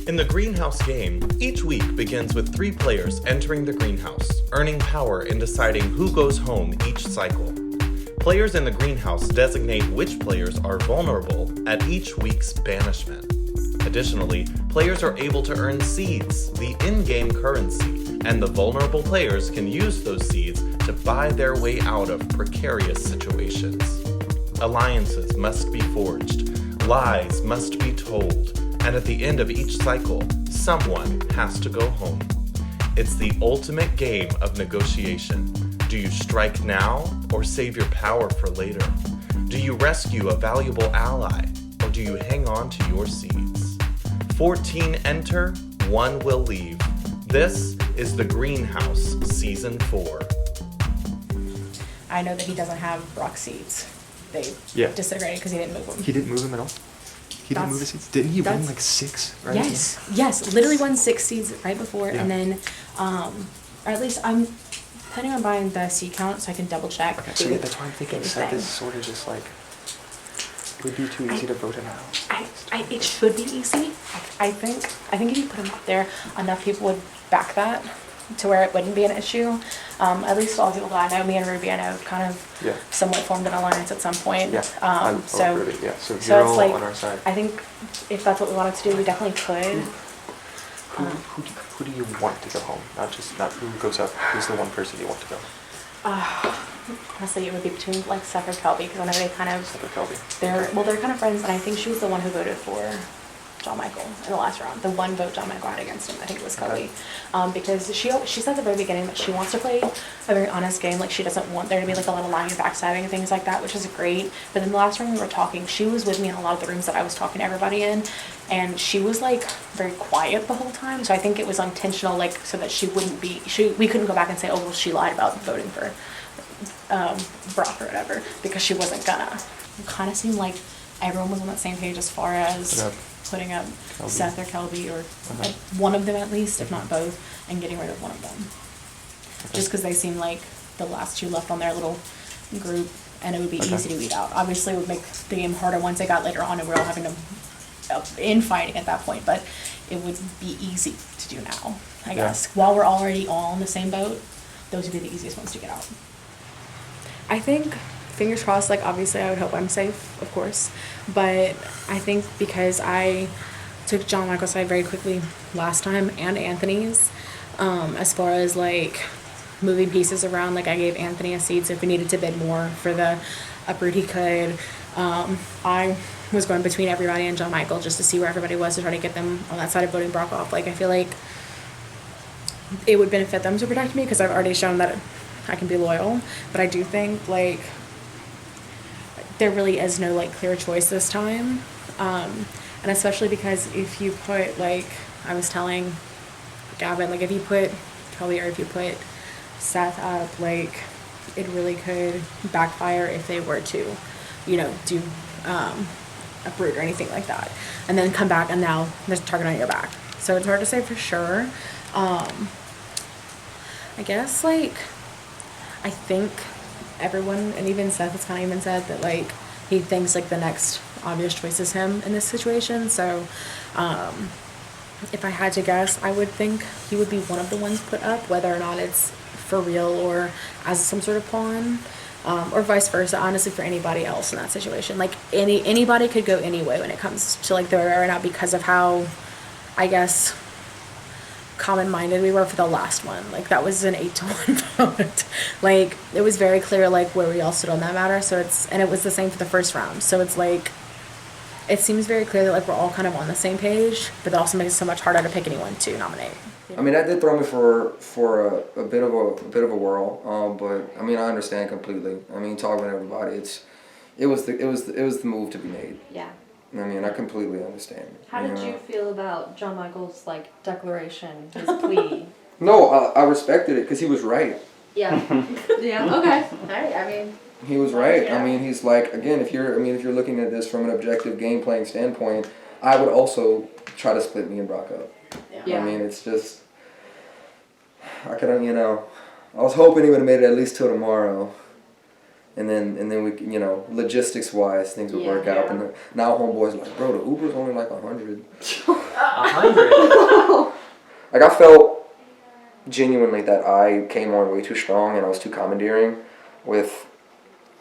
In the Greenhouse game, each week begins with 3 players entering the greenhouse, earning power in deciding who goes home each cycle. Players in the greenhouse designate which players are vulnerable at each week's banishment. Additionally, players are able to earn seeds, the in-game currency, and the vulnerable players can use those seeds to buy their way out of precarious situations. Alliances must be forged, lies must be told, and at the end of each cycle, someone has to go home. It's the ultimate game of negotiation. Do you strike now or save your power for later? Do you rescue a valuable ally or do you hang on to your seeds? 14 enter, 1 will leave. This is The Greenhouse Season 4. I know that he doesn't have Brock's seeds. They disintegrated because he didn't move them. He didn't move them at all? He didn't move his seeds? Didn't he win like 6? Right? Yes. Literally won 6 seeds right before. Yeah. And then, or at least I'm planning on buying the seed count so I can double check. Okay, so that's why I'm thinking Seth is sort of just like, it would be too easy to vote him out. It should be easy. I think if you put him up there, enough people would back that to where it wouldn't be an issue. At least all the people that I know, me and Ruby, I know, kind of somewhat formed an alliance at some point. Yeah, so Ruby, so it's you're all like, on our side. I think if that's what we wanted to do, we definitely could. Who do you want to go home? Not who goes up. Who's the one person you want to go? Honestly, it would be between like Seth or Kelby, because I know they kind of Seth or Kelby. They're kind of friends, and I think she was the one who voted for John Michael in the last round. The one vote John Michael had against him, I think it was Kelby, because she said at the very beginning that she wants to play a very honest game. Like, she doesn't want there to be like a lot of lying and backstabbing and things like that, which is great. But in the last round we were talking, she was with me in a lot of the rooms that I was talking to everybody in, and she was like very quiet the whole time. So I think it was intentional, like so that she wouldn't be. We couldn't go back and say, oh well, she lied about voting for Brock or whatever, because she wasn't gonna. It kind of seemed like everyone was on that same page as far as putting up Kelby. Seth or Kelby, or one of them at least, if not both, and getting rid of one of them. Just because they seem like the last 2 left on their little group, and it would be easy to weed out. Obviously, it would make the game harder once they got later on and we're all having to infighting at that point, but it would be easy to do now, I guess. While we're already all in the same boat, those would be the easiest ones to get out. I think, fingers crossed, like obviously I would hope I'm safe, of course, but I think because I took John Michael's side very quickly last time, and Anthony's, as far as like moving pieces around, like I gave Anthony a seed, so if we needed to bid more for the uproot he could. I was going between everybody and John Michael just to see where everybody was to try to get them on that side of voting Brock off. Like, I feel like it would benefit them to protect me because I've already shown that I can be loyal, but I do think like there really is no like clear choice this time, and especially because if you put, like I was telling Gavin, like if you put Kelby or if you put Seth up, like it really could backfire if they were to, do uproot or anything like that, and then come back and now there's a target on your back. So it's hard to say for sure. I guess like I think everyone, and even Seth has kind of even said that like he thinks like the next obvious choice is him in this situation. So if I had to guess, I would think he would be one of the ones put up, whether or not it's for real or as some sort of pawn, or vice versa, honestly, for anybody else in that situation. Like anybody could go anyway when it comes to like the right now, because of how, I guess, common-minded we were for the last one. Like that was an 8-1 vote. Like it was very clear like where we all stood on that matter. So and it was the same for the first round. So it's like it seems very clear that like we're all kind of on the same page, but that also makes it so much harder to pick anyone to nominate. I mean, that did throw me for a bit of a whirl, but I mean, I understand completely. I mean, talking with everybody, it was the move to be made. Yeah. I mean, I completely understand. How did you feel about John Michael's like declaration, his plea? No, I respected it because he was right. Yeah. Yeah. Okay. All right. I mean. He was right. Yeah. I mean, he's like, again, if you're looking at this from an objective game playing standpoint, I would also try to split me and Brock up. Yeah. I mean, it's just, I was hoping he would have made it at least till tomorrow. And then we, logistics wise, things would work out. And now homeboy's like, bro, the Uber's only like 100. 100. Like, I felt genuinely that I came on way too strong and I was too commandeering with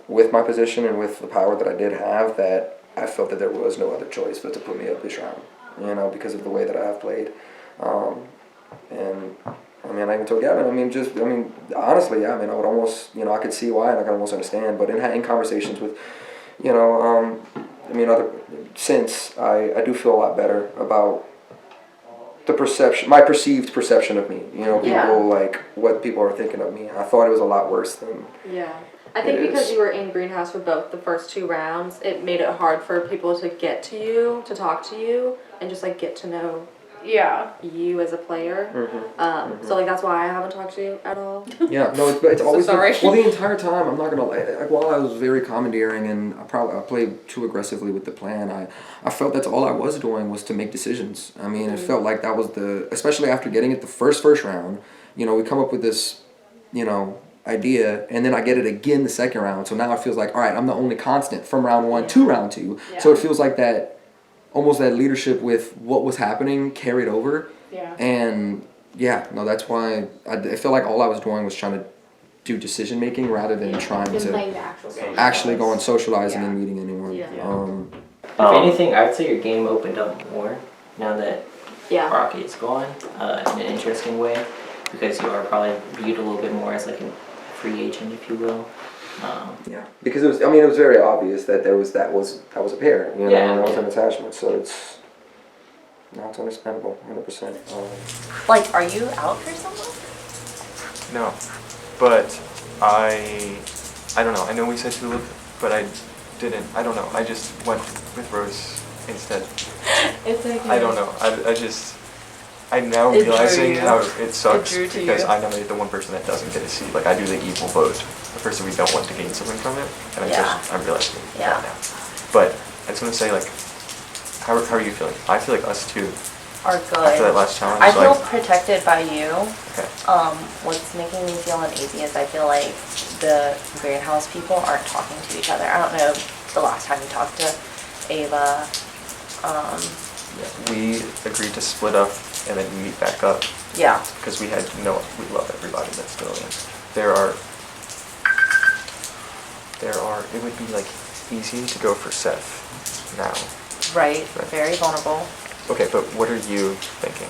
my position and with the power that I did have, that I felt that there was no other choice but to put me up this round, you know, because of the way that I have played. And I mean, I even told Gavin, honestly, yeah, I mean, I would almost, you know, I could see why and I could almost understand, but in conversations with, you know, since I do feel a lot better about the perception, my perceived perception of me, you know, people, Yeah. like, what people are thinking of me. I thought it was a lot worse than, Yeah. I think It because is. you were in Greenhouse for both the first 2 rounds, it made it hard for people to get to you, to talk to you, and just like get to know Yeah. you as a player. Mm-hmm. So like that's why I haven't talked to you at all. yeah, no, it's always, sorry. well, the entire time, I'm not gonna lie, like, while I was very commandeering and I played too aggressively with the plan, I felt that's all I was doing was to make decisions. I mean, it felt like that was especially after getting it the first round, you know, we come up with this, you know, idea, and then I get it again the second round, so now it feels like, all right, I'm the only constant from round 1 to round 2, so it feels like that, almost that leadership with what was happening carried over. Yeah. And yeah, no, that's why I feel like all I was doing was trying to do decision making rather than trying Been to playing the actual game. actually go and socializing and Yeah. meeting anyone. Yeah. If anything, I'd say your game opened up more now that Yeah. Rocky is gone in an interesting way, because you are probably viewed a little bit more as like a free agent, if you will. Yeah, because it was very obvious that that was a pair, you know, Yeah, and that was yeah. an attachment. So it's understandable, 100%. Like, are you out for someone? No, but I don't know. I know we said Tulip, but I didn't. I don't know. I just went with Rose instead. It's okay. I don't know. I'm now It drew realizing you. how it sucks It drew to because you. I nominate the one person that doesn't get a seat. Like, I do the evil vote, the person we don't want to gain something from it, and I'm realizing Yeah. that now. But I just want to say, like, how are you feeling? I feel like us too. Are good. After that last challenge, I feel like- protected by you. Okay. What's making me feel uneasy is I feel like the greenhouse people aren't talking to each other. I don't know the last time you talked to Ava. We agreed to split up and then meet back up Yeah. because we love everybody that's still in. It would be like easy to go for Seth now. Right. Right. Very vulnerable. Okay, but what are you thinking?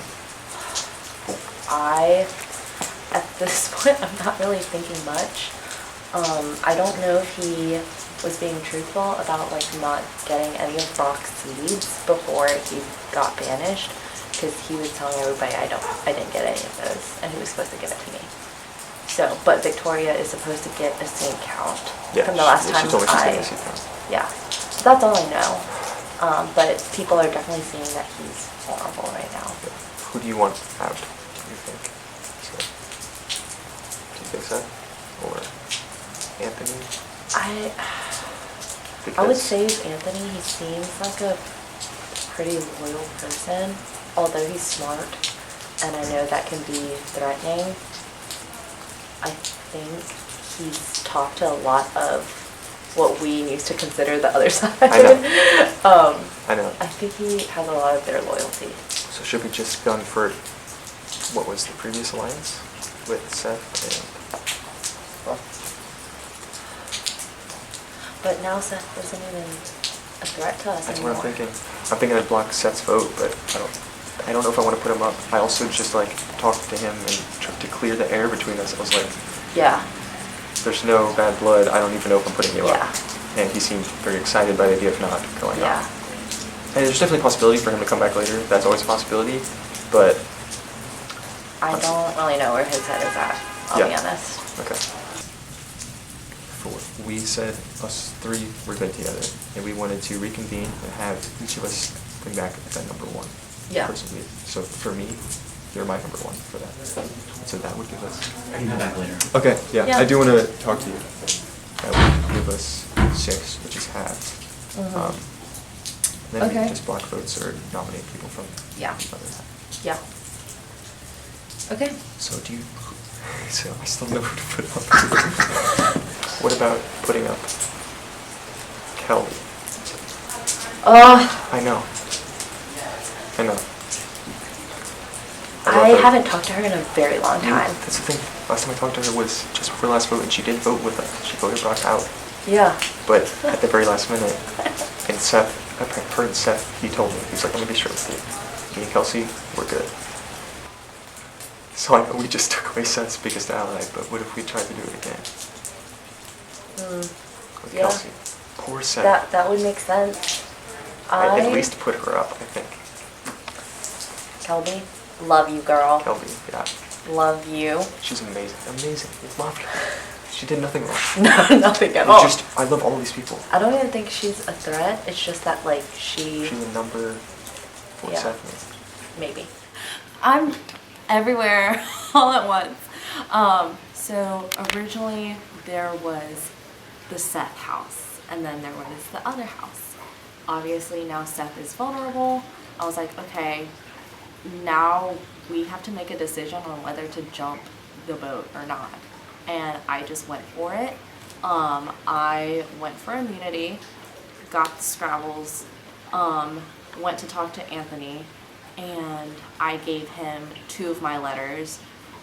At this point, I'm not really thinking much. I don't know if he was being truthful about like not getting any of Brock's seeds before he got banished, because he was telling everybody I didn't get any of those, and he was supposed to give it to me. So, but Victoria is supposed to get a seed count from the last time she told me she's I. getting a seat count. Yeah, so that's all I know. But people are definitely seeing that he's vulnerable right now. Who do you want out? Do you think? So, do you think Seth or Anthony? I would say it's Anthony. He seems like a pretty loyal person, although he's smart, and I know that can be threatening. I think he's talked to a lot of what we used to consider the other side. I know. I know. I think he has a lot of their loyalty. So should we just gun for what was the previous alliance with Seth and Brock? But now Seth isn't even a threat to us That's anymore. what I'm thinking. I'm thinking I'd block Seth's vote, but I don't know if I want to put him up. I also just like talked to him and tried to clear the air between us. I was like, Yeah. there's no bad blood. I don't even know if I'm putting you Yeah. up. And he seemed very excited by the idea of not going Yeah. up. And there's definitely a possibility for him to come back later. That's always a possibility. But I don't really know where his head is at, I'll be Yeah. honest. okay. We said us three were good together, and we wanted to reconvene and have each of us bring back that number one. Yeah. Person so for me, you're my number one for that. So that would give us. I can come back later. Okay, yeah, Yeah. I do want to talk to you. That would give us 6, which is half. Then we Okay. can just block votes or nominate people from Yeah. the other half. Yeah. Okay. So do you? So I still know who to put up. What about putting up Kelly? I know. I vote. haven't talked to her in a very long time. That's the thing. Last time I talked to her was just before last vote, and she did vote with us. She voted Brock out. Yeah. But at the very last minute, and Seth, her and Seth, he told me, he was like, I'm gonna be straight with you. Me and Kelsey, we're good. So I know we just took away Seth's biggest ally, but what if we tried to do it again? With Yeah. Kelsey. Poor Seth. That would make sense. I'd at least put her up, I think. Kelby, love you, girl. Kelby, yeah. Love you. She's amazing. Amazing. I love her. She did nothing wrong. No, nothing at It's all. just, I love all these people. I don't even think she's a threat. It's just that, like, She's a number for Yeah. Seth. maybe. I'm everywhere all at once. So originally there was the Seth house, and then there was the other house. Obviously now Seth is vulnerable. I was like, okay, now we have to make a decision on whether to jump the boat or not. And I just went for it. I went for immunity, got the Scrabbles, went to talk to Anthony, and I gave him 2 of my letters,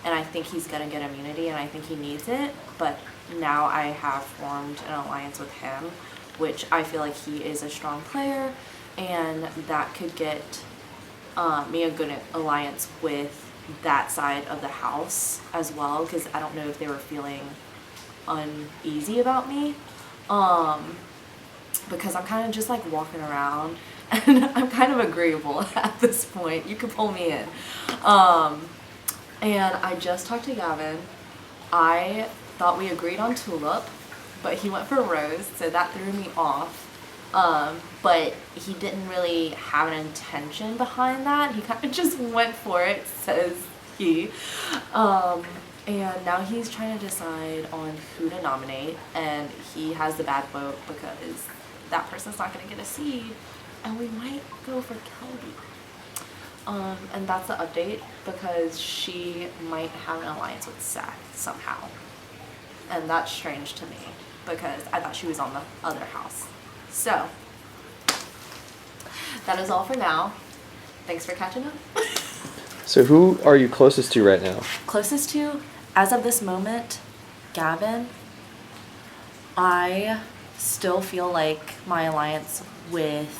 and I think he's gonna get immunity, and I think he needs it, but now I have formed an alliance with him, which I feel like he is a strong player, and that could get me a good alliance with that side of the house as well, because I don't know if they were feeling uneasy about me, because I'm kind of just like walking around and I'm kind of agreeable at this point. You can pull me in. And I just talked to Gavin. I thought we agreed on Tulip, but he went for Rose, so that threw me off. But he didn't really have an intention behind that. He kind of just went for it, says he. And now he's trying to decide on who to nominate, and he has the bad vote because that person's not going to get a seat, and we might go for Kelby. And that's the update, because she might have an alliance with Seth somehow. And that's strange to me, because I thought she was on the other house. So, that is all for now. Thanks for catching up. So who are you closest to right now? Closest to, as of this moment, Gavin. I still feel like my alliance with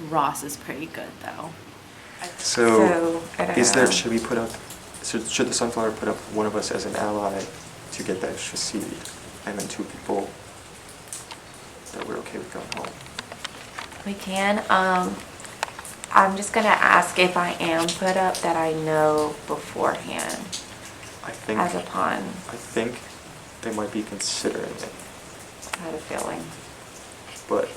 Ross is pretty good though. So, I don't is there, know. should the Sunflower put up one of us as an ally to get that extra seed, and then 2 people that we're okay with going home? We can. I'm just gonna ask if I am put up that I know beforehand I think, as a pawn. I think they might be considering it, I had a feeling. but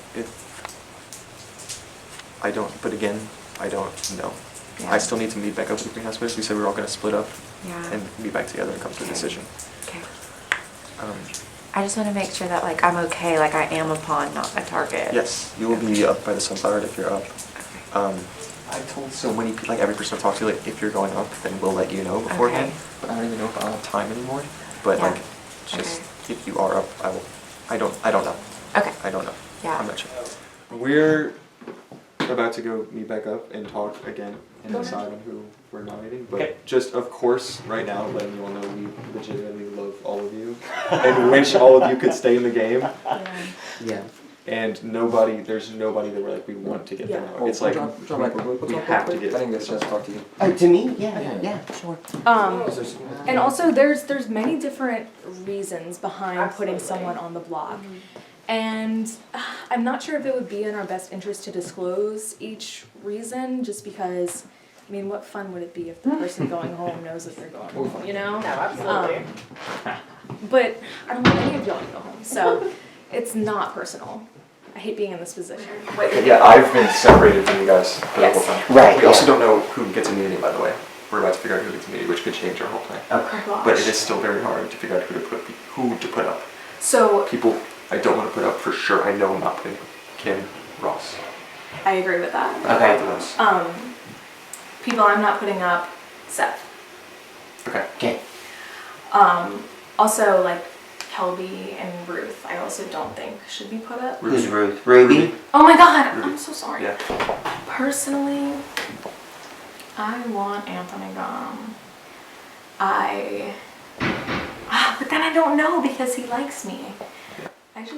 but again, I don't know. Yeah. I still need to meet back up with the Greenhouse Boys. We said we were all gonna split up Yeah. and meet back together and come to a Okay. decision. Okay. Um, I just want to make sure that like I'm okay, like I am a pawn, not a target. Yes, you will be up by the Sunflower if you're up. Okay. I told so many people, like every person I talked to, like if you're going up, then we'll let you know beforehand. Okay. But I don't even know if I'll have time anymore. But Yeah. like, just if you are up, I will. I don't know. Okay. I don't know. Yeah. I'm not sure. We're about to go meet back up and talk again and decide on who we're nominating. But just of course, right now, letting you all know we legitimately love all of you and wish all of you could stay in the game. Yeah. And there's nobody that we're like, we want to get them out. Oh, It's like, John Michael, we have to get. I think that's just talk to you. To me? Yeah, sure. And also, there's many different reasons behind putting someone on the block. And I'm not sure if it would be in our best interest to disclose each reason, just because, I mean, what fun would it be if the person going home knows that they're going home, you know? No, absolutely. But I don't want any of y'all to go home, so it's not personal. I hate being in this position. Yeah, I've been separated from you guys for the whole Yes. time. Right, We also yeah. don't know who gets immunity, by the way. We're about to figure out who gets immunity, which could change our whole plan. Okay. But it is still very hard to figure out who to put up. So People I don't want to put up for sure. I know I'm not putting Kim, Ross. I agree with that. Okay. Both of those. People I'm not putting up, Seth. Okay. Okay. Also, like, Kelby and Ruth, I also don't think should be put up. Who's Ruth? Ruby? Oh my god, I'm so sorry. Yeah. Personally, I want Anthony gone. But then I don't know because he likes me. I can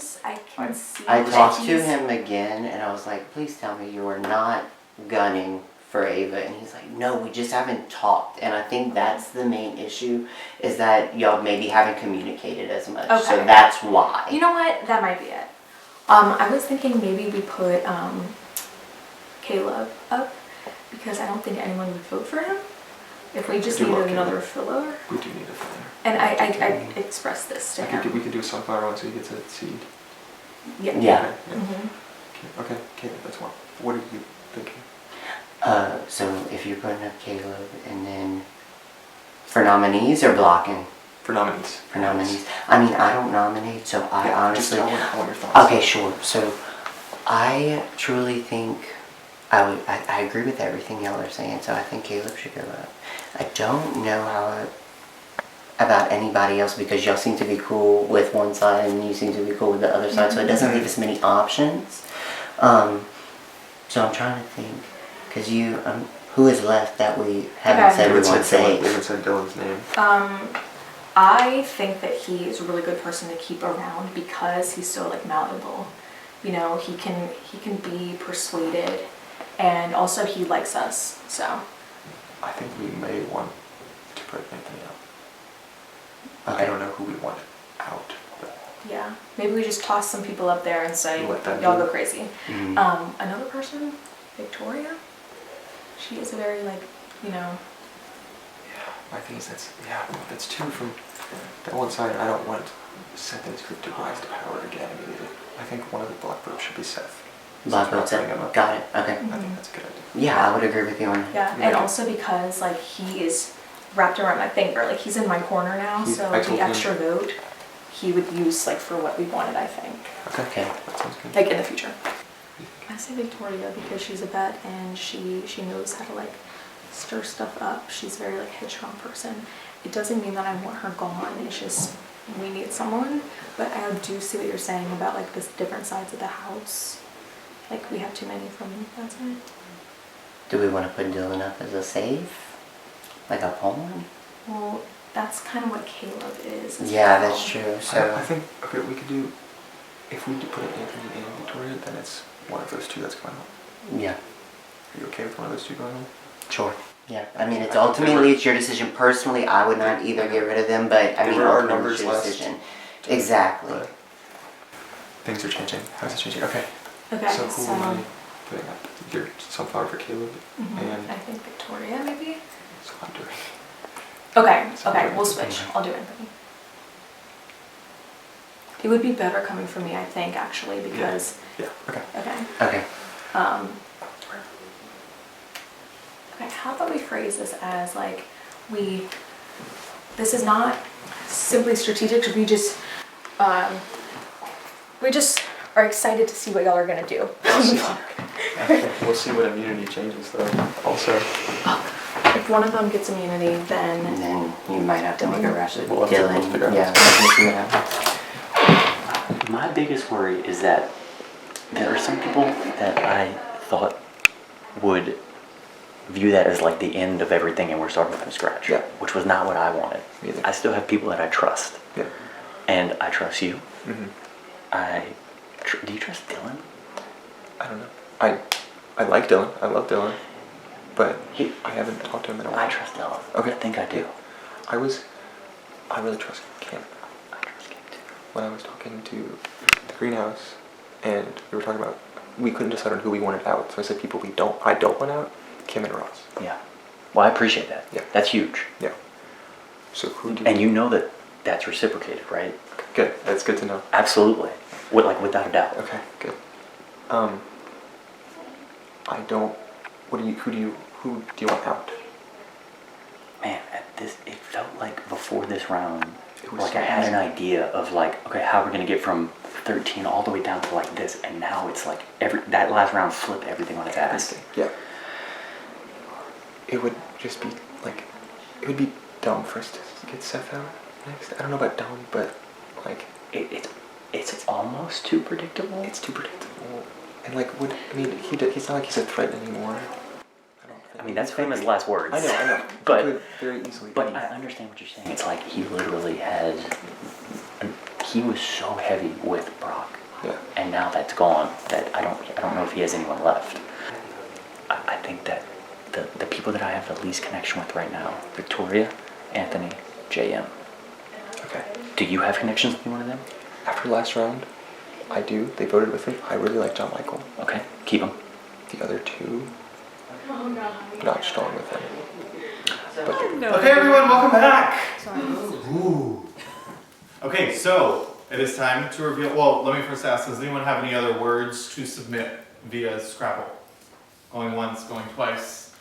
see I that talked to he's- him again and I was like, please tell me you are not gunning for Ava. And he's like, no, we just haven't talked. And I think that's the main issue, is that y'all maybe haven't communicated as much. So Okay. that's why. You know what? That might be it. I was thinking maybe we put Caleb up because I don't think anyone would vote for him. If we just Do needed what, another Caleb? filler. We do need a filler. And I expressed this to We him. could do a sunflower one so he gets a seed. Yeah. Yeah. Mhm. Okay, Caleb, that's one. What are you thinking? So if you're putting up Caleb and then for nominees or blocking? For nominees. For nominees. I mean, I don't nominate, so I honestly. Just I want your thoughts. Okay, sure. So I truly think I agree with everything y'all are saying, so I think Caleb should go up. I don't know how about anybody else because y'all seem to be cool with one side and you seem to be cool with the other side, so it doesn't leave us many options. So I'm trying to think, because who is left that we haven't Okay. said we want to We say? haven't said Dylan's name. I think that he is a really good person to keep around because he's so like malleable. You know, he can be persuaded, and also he likes us. So I think we may want to put Anthony out. Okay. I don't know who we want out, but yeah, maybe we just toss some people up there and say, Let them y'all do go it. crazy. Mhm. Another person, Victoria. She is a very like, you know. my thing is that's two from that one side. I don't want Seth and his group to rise to power again immediately. I think one of the black votes should be Seth. Black Since we're not votes putting him up. up. Got it. Okay. I think that's a good idea. Yeah, I would agree with you on that. Yeah, and also because like he is wrapped around my finger, like he's in my corner now, so I told the him- extra vote he would use like for what we wanted, I think, Okay. That sounds good. like in the future. I say Victoria because she's a vet and she knows how to like stir stuff up. She's a very like headstrong person. It doesn't mean that I want her gone. It's just we need someone. But I do see what you're saying about like this different sides of the house. Like we have too many from that side. Do we want to put Dylan up as a save? Like a pawn? Well, that's kind of what Caleb is. as Yeah, well. that's true. I So think okay, we could do if we do put Anthony and Victoria, then it's one of those two that's going home. yeah, Are you okay with one of those two going home? sure. Yeah, I mean, it's I think ultimately it's your decision. Personally, I would not either get rid of them, but I There mean, are ultimately numbers it's your left. decision. Exactly. But things are changing. How's it changing? Okay. Okay, So who am I putting up? Your sunflower for Caleb, and I think Victoria maybe. so I'm doing. Okay, So okay, I'm we'll doing- switch. I'll do Anthony. It would be better coming from me, I think, actually, because Yeah. Okay. okay. Okay. Okay, how about we phrase this as like this is not simply strategic, we just are excited to see what y'all are gonna do. We'll see what immunity changes though. Also, If one of them gets immunity, And then then you might have to make a rush with We'll have to Dylan. figure out Yeah. what's gonna happen. My biggest worry is that there are some people that I thought would view that as like the end of everything and we're starting from scratch. Yeah. Which was not what I wanted. Me either. I still have people that I trust. Yeah. And I trust you. Mhm. Do you trust Dylan? I don't know. I like Dylan. I love Dylan, but I haven't talked to him in a while. I trust Dylan. Okay. I think I do. I really trust Kim. I trust Kim too. When I was talking to the greenhouse, and we were talking about we couldn't decide on who we wanted out, so I said people I don't want out, Kim and Ross. Yeah. Well, I appreciate that. Yeah. That's huge. Yeah. So who do And you know that that's reciprocated, right? Good. That's good to know. Absolutely. Without a doubt. Okay. Good. I don't. Who do you want out? Man, it felt like before this round, It was like so I had an easy. idea of like, okay, how we're gonna get from 13 all the way down to like this, and now it's like that last round flipped everything on its ass. Yeah. It would just be like, it would be dumb for us to get Seth out next. I don't know about dumb, but like It's almost too predictable. it's too predictable. And like, he's not like he's a threat anymore. I don't think. I mean, that's famous last words. I know. But Could very easily. But be. I understand what you're saying. It's like he literally had, he was so heavy with Brock, Yeah. and now that's gone. That I don't know if he has anyone left. I think that the people that I have the least connection with right now, Victoria, Anthony, JM. Okay. Do you have connections with any one of them? After last round, I do. They voted with me. I really like John Michael. Okay, keep them. The other two, not strong with him. But Okay, everyone, welcome back. Ooh. Okay, so it is time to reveal. Well, let me first ask: does anyone have any other words to submit via Scrabble? Going once, going twice.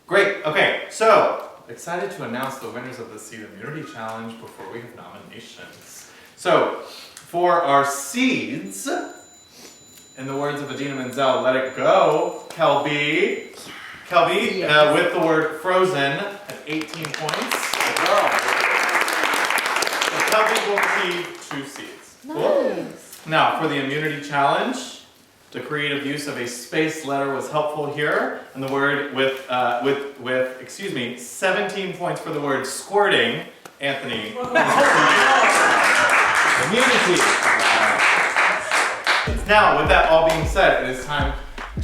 Great. Okay, so excited to announce the winners of the Seed Immunity Challenge before we have nominations. So, for our seeds, in the words of Adina Menzel, let it go, Kelby. Kelby, with the word frozen at 18 points. Good girl. So Kelby will receive 2 seeds. Cool. Now, for the immunity challenge, the creative use of a space letter was helpful here. And the word with 17 points for the word squirting, Anthony. Immunity. Now, with that all being said, it is time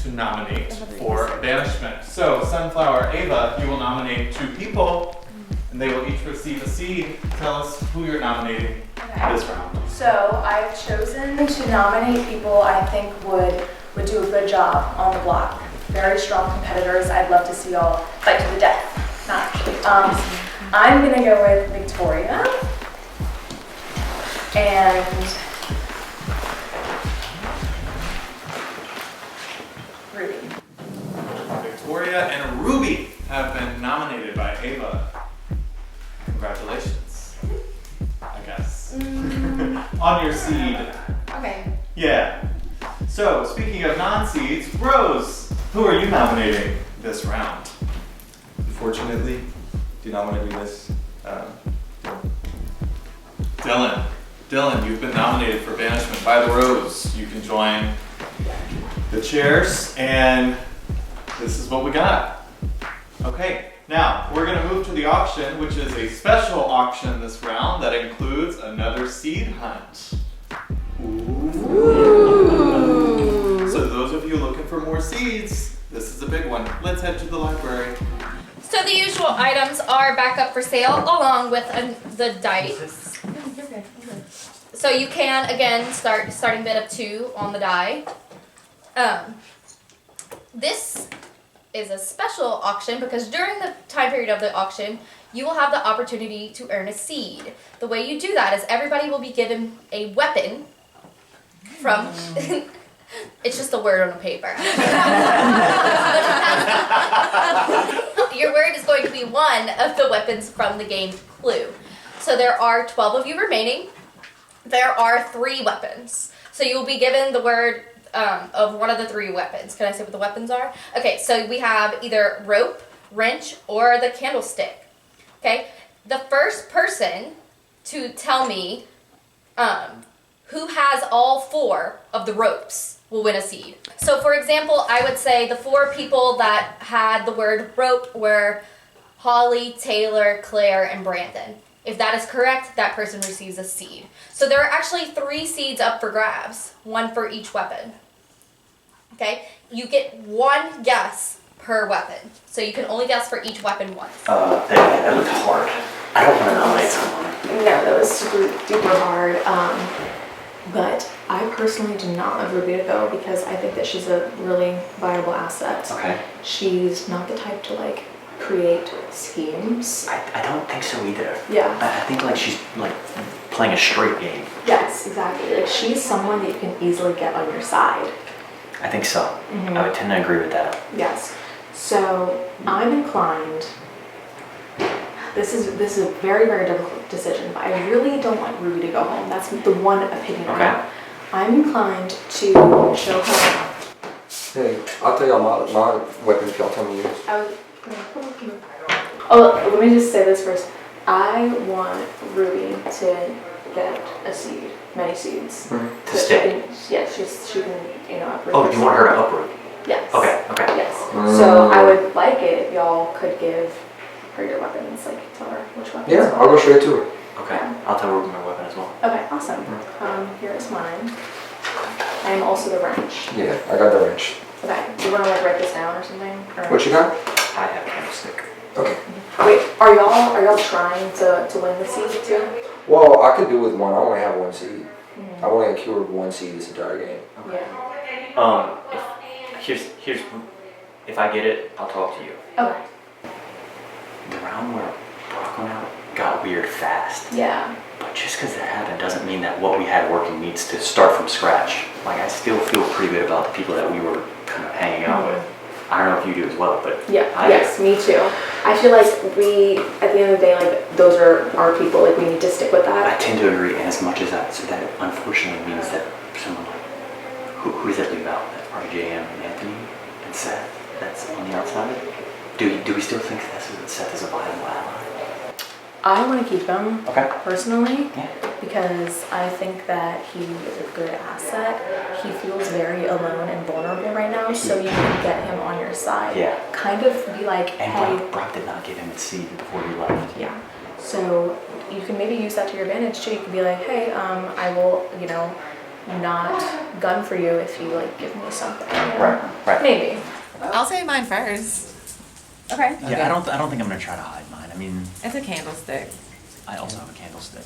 to nominate for banishment. So, Sunflower Ava, you will nominate 2 people, and they will each receive a seed. Tell us who you're nominating this round. So I've chosen to nominate people I think would do a good job on the block. Very strong competitors. I'd love to see y'all fight to the death. Not actually. I'm gonna go with Victoria and Ruby. Victoria and Ruby have been nominated by Ava. Congratulations, I guess. On your seed. Okay. Yeah. So, speaking of non-seeds, Rose, who are you nominating this round? unfortunately, do not want to do this. Dylan, you've been nominated for banishment by the Rose. You can join the chairs, and this is what we got. Okay, now we're going to move to the auction, which is a special auction this round that includes another seed hunt. Ooh. So those of you looking for more seeds, this is a big one. Let's head to the library. So the usual items are back up for sale along with the dice. So you can, again, starting bid of 2 on the die. This is a special auction because during the time period of the auction, you will have the opportunity to earn a seed. The way you do that is everybody will be given a weapon from... It's just a word on a paper. Your word is going to be one of the weapons from the game Clue. So there are 12 of you remaining. There are 3 weapons. So you will be given the word of one of the 3 weapons. Can I say what the weapons are? Okay, so we have either rope, wrench, or the candlestick. Okay, the first person to tell me who has all 4 of the ropes will win a seed. So for example, I would say the 4 people that had the word rope were Holly, Taylor, Claire, and Brandon. If that is correct, that person receives a seed. So there are actually 3 seeds up for grabs, 1 for each weapon. Okay, you get 1 guess per weapon. So you can only guess for each weapon once. That looked hard. I don't want to nominate someone. No, that was super duper hard. But I personally do not want Ruby to go because I think that she's a really viable asset. Okay. She's not the type to like create schemes. I don't think so either. Yeah. I think like she's like playing a straight game. Yes, exactly. Like she's someone that you can easily get on your side. I think so. Mm-hmm. I would tend to agree with that. Yes. So I'm inclined. This is a very, very difficult decision, but I really don't want Ruby to go home. That's the one opinion I have. I'm inclined to show her. Hey, I'll tell y'all my weapon if y'all tell me yours. Oh, let me just say this first. I want Ruby to get a seed, many seeds. To stick? Yes, she can, uproot. Oh, you want her to uproot? Yes. Okay, okay. Yes. So I would like it if y'all could give her your weapons, like tell her which weapons. Yeah, I'll go straight to her. Okay, I'll tell Ruby my weapon as well. Okay, awesome. Here is mine. I am also the wrench. Yeah, I got the wrench. Okay. Do you want to like write this down or something? Or... What you got? I have candlestick. Okay. Wait, are y'all trying to win the seed too? Well, I could do with one. I only have one seed. I only cured one seed this entire game. Yeah. Here's if I get it, I'll talk to you. Okay. The round where Brock went out got weird fast. Yeah. But just because that happened doesn't mean that what we had working needs to start from scratch. Like, I still feel pretty good about the people that we were kind of hanging out with. I don't know if you do as well, but Yes, me too. I feel like we, at the end of the day, like those are our people. Like we need to stick with I that. tend to agree. And as much as that, so that unfortunately means that someone like who does that leave out? That RJM and Anthony and Seth. That's on the outside. Do we still think Seth is a viable ally? I want to keep him personally Yeah. because I think that he is a good asset. He feels very alone and vulnerable right now, so you can get him on your side. Yeah. Kind of be like, And hey. Brock did not give him a seed before he left. Yeah. So you can maybe use that to your advantage too. You can be like, hey, I will, not gun for you if you like give me something. Right. Maybe. I'll say mine first. Okay. Yeah, I don't think I'm gonna try to hide mine. I mean, It's a candlestick. I also have a candlestick.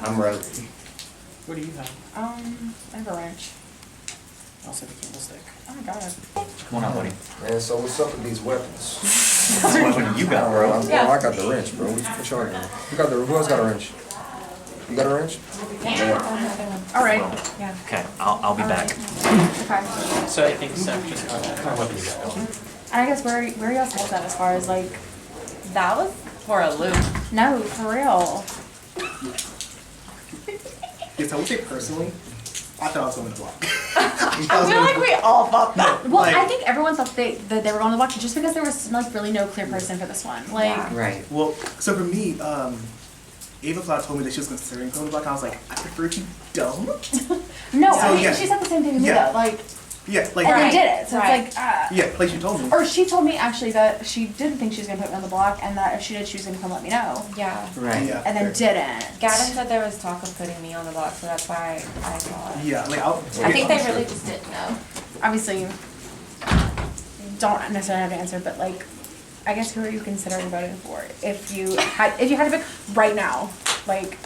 I'm right. What do you have? I have a wrench. I'll say the candlestick. Oh my god. Come on out, buddy. Man, so what's up with these weapons? What weapon you got, bro? I got the wrench, bro. What y'all got? Who else got a wrench? You got a wrench? All right. Yeah. Okay, I'll be back. Okay. So I think Seth just kind of weapon you got going. And I guess where are y'all's heads at as far as like, That was for a loop. no, for real. Yes, I would say personally, I thought I was going to block. I feel like we all thought that. Well, Like- I think everyone thought that they were going to block just because there was like really no clear person for this one. Like, Right. Well, so for me, Ava Flat told me that she was considering going to block. I was like, I prefer to don't. no, So, I mean, yeah. she said the same thing to me Yeah. though. Like, Yeah, like and Right. they did it. So Right. it's like, yeah, like she told me. Or she told me actually that she didn't think she was gonna put me on the block, and that if she did, she was gonna come let me know, Yeah. Right. Yeah, and then didn't. Gavin said there was talk of putting me on the block, so that's why I thought. Yeah, like I'll. I think they really just didn't know. Obviously, you don't necessarily have to answer, but like, I guess who are you considering voting for if you had to pick right now? Like,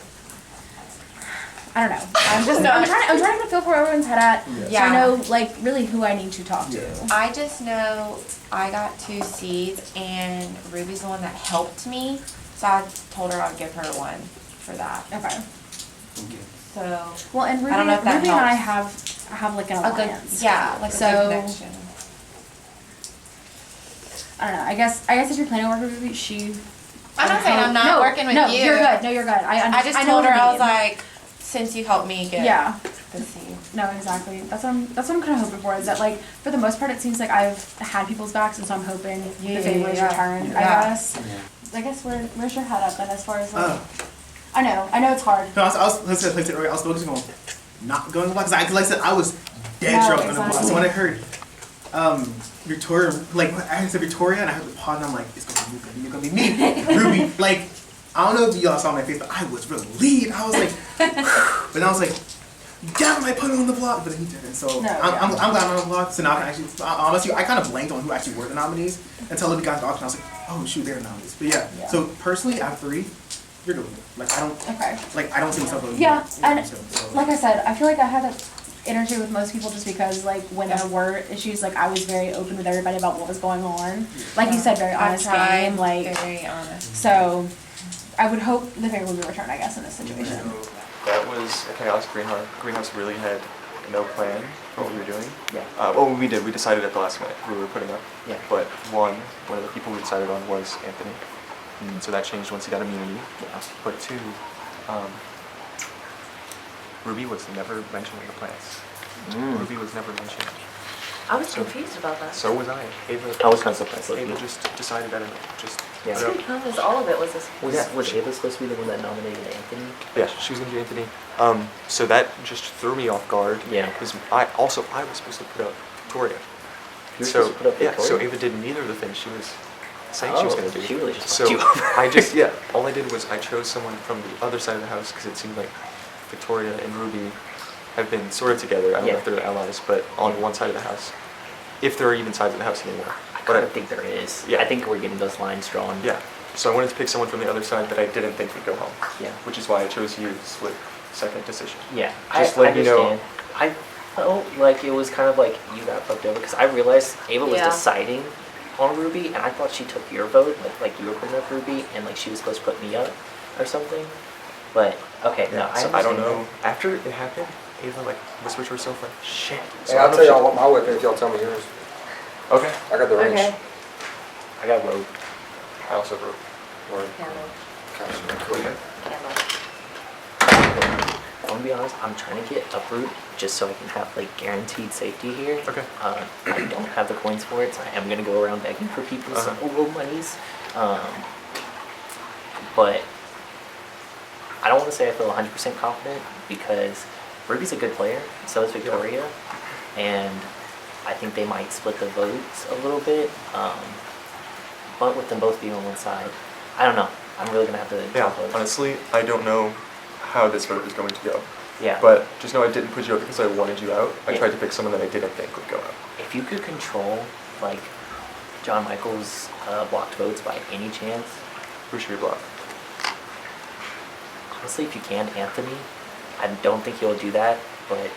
I don't know. I'm trying to feel for where everyone's head at. So Yeah. I know like really who I need to talk to. I just know I got 2 seeds, and Ruby's the one that helped me, so I told her I'd give her one for that. Okay. So Well, and Ruby, I don't know if that Ruby and I helps. have like an a good, alliance. yeah, like a So- good connection. I don't know. I guess if you're planning to work with Ruby, she. I'm not saying I'm not working with no, you. you're good. No, you're good. I just know told her what you I was mean. like, since you helped me get Yeah. the seed. No, exactly. That's what I'm kind of hoping for. Is that like for the most part, it seems like I've had people's backs, and so I'm hoping Yeah, the favor is yeah. returned. I Yeah. guess. I guess where's your head up then as far as like. I know it's hard. No, I was let's say I was looking going not going to block because like I said I was dead No, sure I was going to block. exactly. So when I heard Victoria, like when I said Victoria and I heard the pod and I'm like it's gonna be me, Ruby. Like I don't know if y'all saw my face, but I was relieved. I was like, but I was like, Gavin might put me on the block, but he didn't. So No, I'm glad I'm on the block. So now I can actually honestly I kind of blanked on who actually were the nominees until we got the auction. I was like, oh shoot, they're nominees. But yeah. So personally, out of 3, you're good with it. Like I don't. Okay. Like I don't see myself voting. Yeah, and So- like I said, I feel like I had that energy with most people just because like when there were issues, like I was very open with everybody about what was going on. Like you said, very honest game. Like very honest. so, I would hope the favor would be returned. I guess in this situation. That was Chaos Greenhouse. Greenhouse really had no plan for what we were doing. Yeah. Well, we did. We decided at the last minute who we were putting up. Yeah. But one of the people we decided on was Anthony. And so that changed once he got immunity. Yeah. But 2, Ruby was never mentioned in the plans. Ruby was never mentioned. I was confused about that. So was I. Ava. I was kind of surprised. Ava just decided that just. Yeah. put it up. Because all of it was this. Was Ava supposed to be the one that nominated Anthony? Yeah, she was gonna be Anthony. So that just threw me off guard. Yeah. Because I was supposed to put up Victoria. You were So supposed to put up yeah, Victoria? so Ava did neither of the things she was saying she was Oh, going to do. she really just so fucked you over. I just yeah, all I did was I chose someone from the other side of the house because it seemed like Victoria and Ruby have been sort of together. I don't know Yeah. if they're allies, but on one side of the house, if there are even sides of the house anymore. I But kind of think there is. Yeah. I think we're getting those lines drawn. yeah, so I wanted to pick someone from the other side that I didn't think would go home. Yeah. Which is why I chose you split second decision. Yeah, Just I let me know. understand. I felt like it was kind of like you got fucked over because I realized Ava was Yeah. deciding on Ruby, and I thought she took your vote, like you were putting up Ruby, and like she was supposed to put me up or something. But okay, no, So I I don't understand know. After it happened, Ava like whispered to herself like, "Shit." So Hey, I I'll don't tell know y'all what my weapon if y'all tell me yours. if she- Okay. I got the range. Okay. I got rogue. I also wrote. Or Candle. okay. Candle. I'm gonna be honest, I'm trying to get uproot just so I can have like guaranteed safety here. Okay. I don't have the coins for it, so I am gonna go around begging for people's low monies. But I don't want to say I feel 100% confident because Ruby's a good player, so is Victoria, and I think they might split the votes a little bit. But with them both being on one side, I don't know. I'm really gonna have to Yeah. talk votes. Honestly, I don't know how this vote is going to go. Yeah. But just know I didn't put you up because I wanted you out. I Yeah. tried to pick someone that I didn't think would go out. If you could control like John Michael's blocked votes by any chance, Who should we block? honestly, if you can, Anthony. I don't think he'll do that, but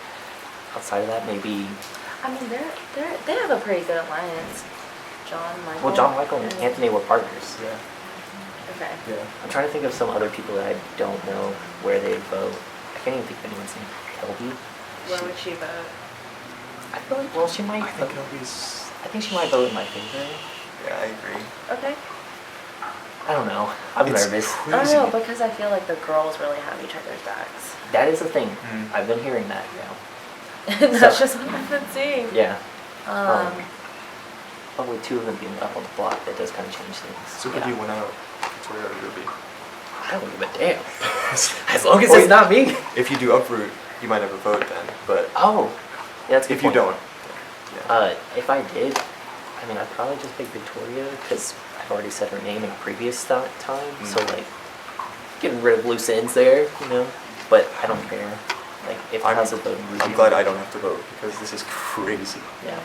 outside of that, maybe. I mean, they have a pretty good alliance. John, Michael. Well, John Michael and Anthony were partners. Yeah. Okay. Yeah. I'm trying to think of some other people that I don't know where they vote. I can't even think of anyone's name. Kelby. Where would she vote? I feel like well, she might. I think Kelby's. I think she might vote in my favor. Yeah, I agree. Okay. I don't know. I'm It's nervous. I don't know, because I feel like the girls really have each other's backs. That is the thing. Mm. I've been hearing that now. And that's just what I've been seeing. Yeah. Um, But with two of them being up on the block, that does kind of change things. So who do you want out? Victoria or Ruby? I don't give a damn. As long as it's not me. If you do uproot, you might have a vote then. But Oh, yeah, that's a good if you point. don't, yeah. If I did, I mean, I'd probably just pick Victoria because I've already said her name in a previous time. So like, getting rid of loose ends there, you know. But I don't care. Like, if I was a voting Ruby, I'm glad I don't have to vote because this is crazy. Yeah.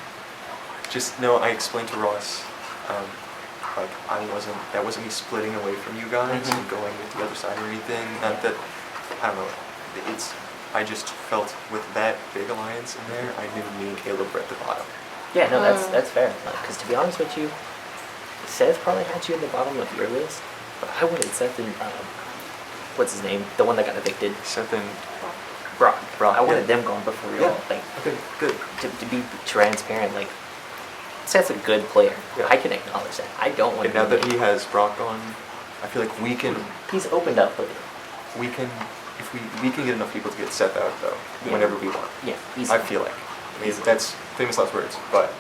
Just know I explained to Ross, like that wasn't me splitting away from you guys Mhm. and going with the other side or anything. Not that, I don't know. I just felt with that big alliance in there, I knew me and Caleb were at the bottom. Yeah, no, that's fair. Because to be honest with you, Seth probably had you at the bottom of your list, but I wanted Seth and what's his name, the one that got evicted, Seth and Brock. I wanted yeah. them gone before you Yeah. all. Like, Okay, good. to be transparent, like Seth's a good player. Yeah. I can acknowledge that. I don't want And now him that to- he has Brock on, I feel like we can he's opened up with it. if we can get enough people to get Seth out though, Yeah. whenever we want. Yeah, he's I feel like. I mean, that's famous last words, but.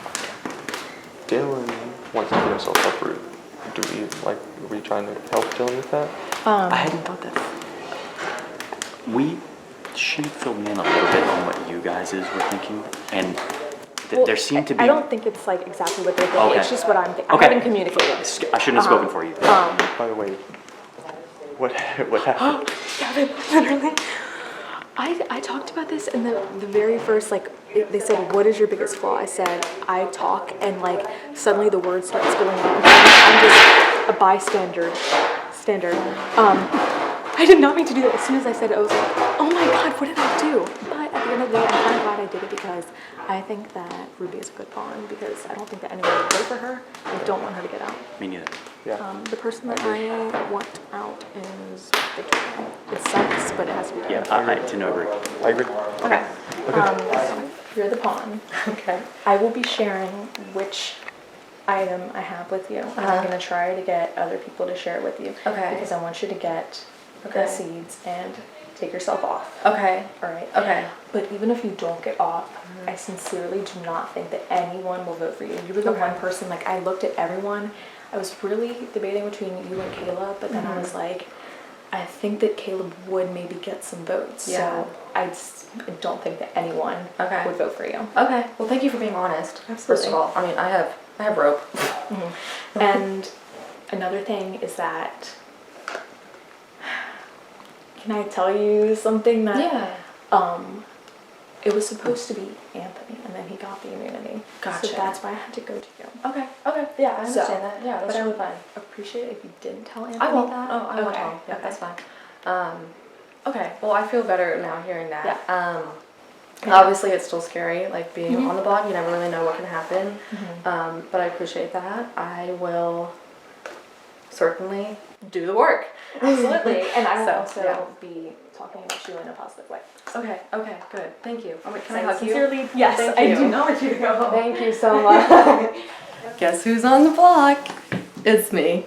Dylan wants to get himself uproot. Are we trying to help Dylan with that? I hadn't thought this. She filled me in a little bit on what you guys were thinking, and there seemed to be. I don't think it's like exactly what they're thinking. Okay. It's just what I'm thinking. Okay. I haven't communicated. I shouldn't have spoken for you. By the way, what happened? Gavin, literally. I talked about this in the very first, like, they said, what is your biggest flaw? I said, I talk, and, like, suddenly the words start spilling out. I'm just a bystander. I did not mean to do that. As soon as I said it, I was like, oh my God, what did I do? But at the end of the day, I'm kind of glad I did it because I think that Ruby is a good pawn because I don't think that anyone would vote for her. I don't want her to get out. Me neither. Yeah. The person that I want out is Victoria. It sucks, but it has to be done. Yeah, I tend to agree. I agree. Okay. You're the pawn. Okay. I will be sharing which item I have with you. And I'm going to try to get other people to share it with you. Okay. Because I want you to get the Okay. seeds and take yourself off. Okay. All right? Okay. But even if you don't get off, I sincerely do not think that anyone will vote for you. You were the one person, like, I looked at everyone. I was really debating between you and Kayla, but then I was like, I think that Caleb would maybe get some votes. Yeah. So I don't think that anyone would vote for you. Okay. Well, thank you for being honest. First Absolutely. of all, I mean, I have rope. And another thing is that, can I tell you something that? Yeah. It was supposed to be Anthony, and then he got the immunity. Gotcha. So that's why I had to go to you. Okay. Okay. Yeah, I understand So, that. Yeah, that's but I really would fine. appreciate it if you didn't tell Anthony I won't. that. Oh, I won't Okay. tell him. Yeah, Okay. that's fine. Okay. Well, I feel better now hearing that. Yeah. Obviously, it's still scary, like being Mhm. on the block. You never really know what can happen. Mhm. But I appreciate that. I will certainly do the work. Absolutely. And I will So, also yeah. be talking about you in a positive way. Okay. Okay. Good. Thank you. Can I I hug you? sincerely, yes, Thank I you. do not want you to go home. Thank you so much. Guess who's on the block? It's me.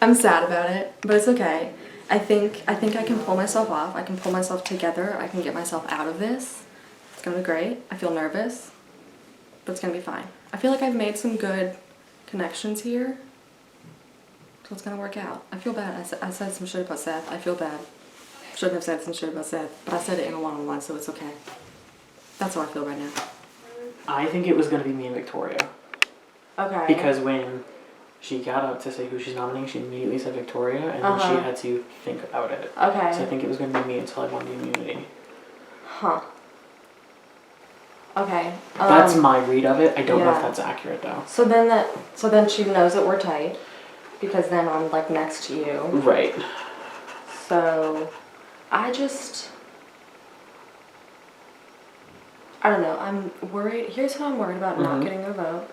I'm sad about it, but it's okay. I think I can pull myself off. I can pull myself together. I can get myself out of this. It's gonna be great. I feel nervous, but it's gonna be fine. I feel like I've made some good connections here, so it's gonna work out. I feel bad. I said some shit about Seth. I feel bad. Shouldn't have said some shit about Seth, but I said it in a one-on-one, so it's okay. That's how I feel right now. I think it was going to be me and Victoria. Okay. Because when she got up to say who she's nominating, she immediately said Victoria, and then she had to think about it. Okay. So I think it was going to be me until I won the immunity. Huh. Okay. That's my read of it. I don't know if yeah. that's accurate though. So then she knows that we're tight, because then I'm like next to you. Right. So, I don't know. I'm worried. Here's who I'm worried about not getting a vote.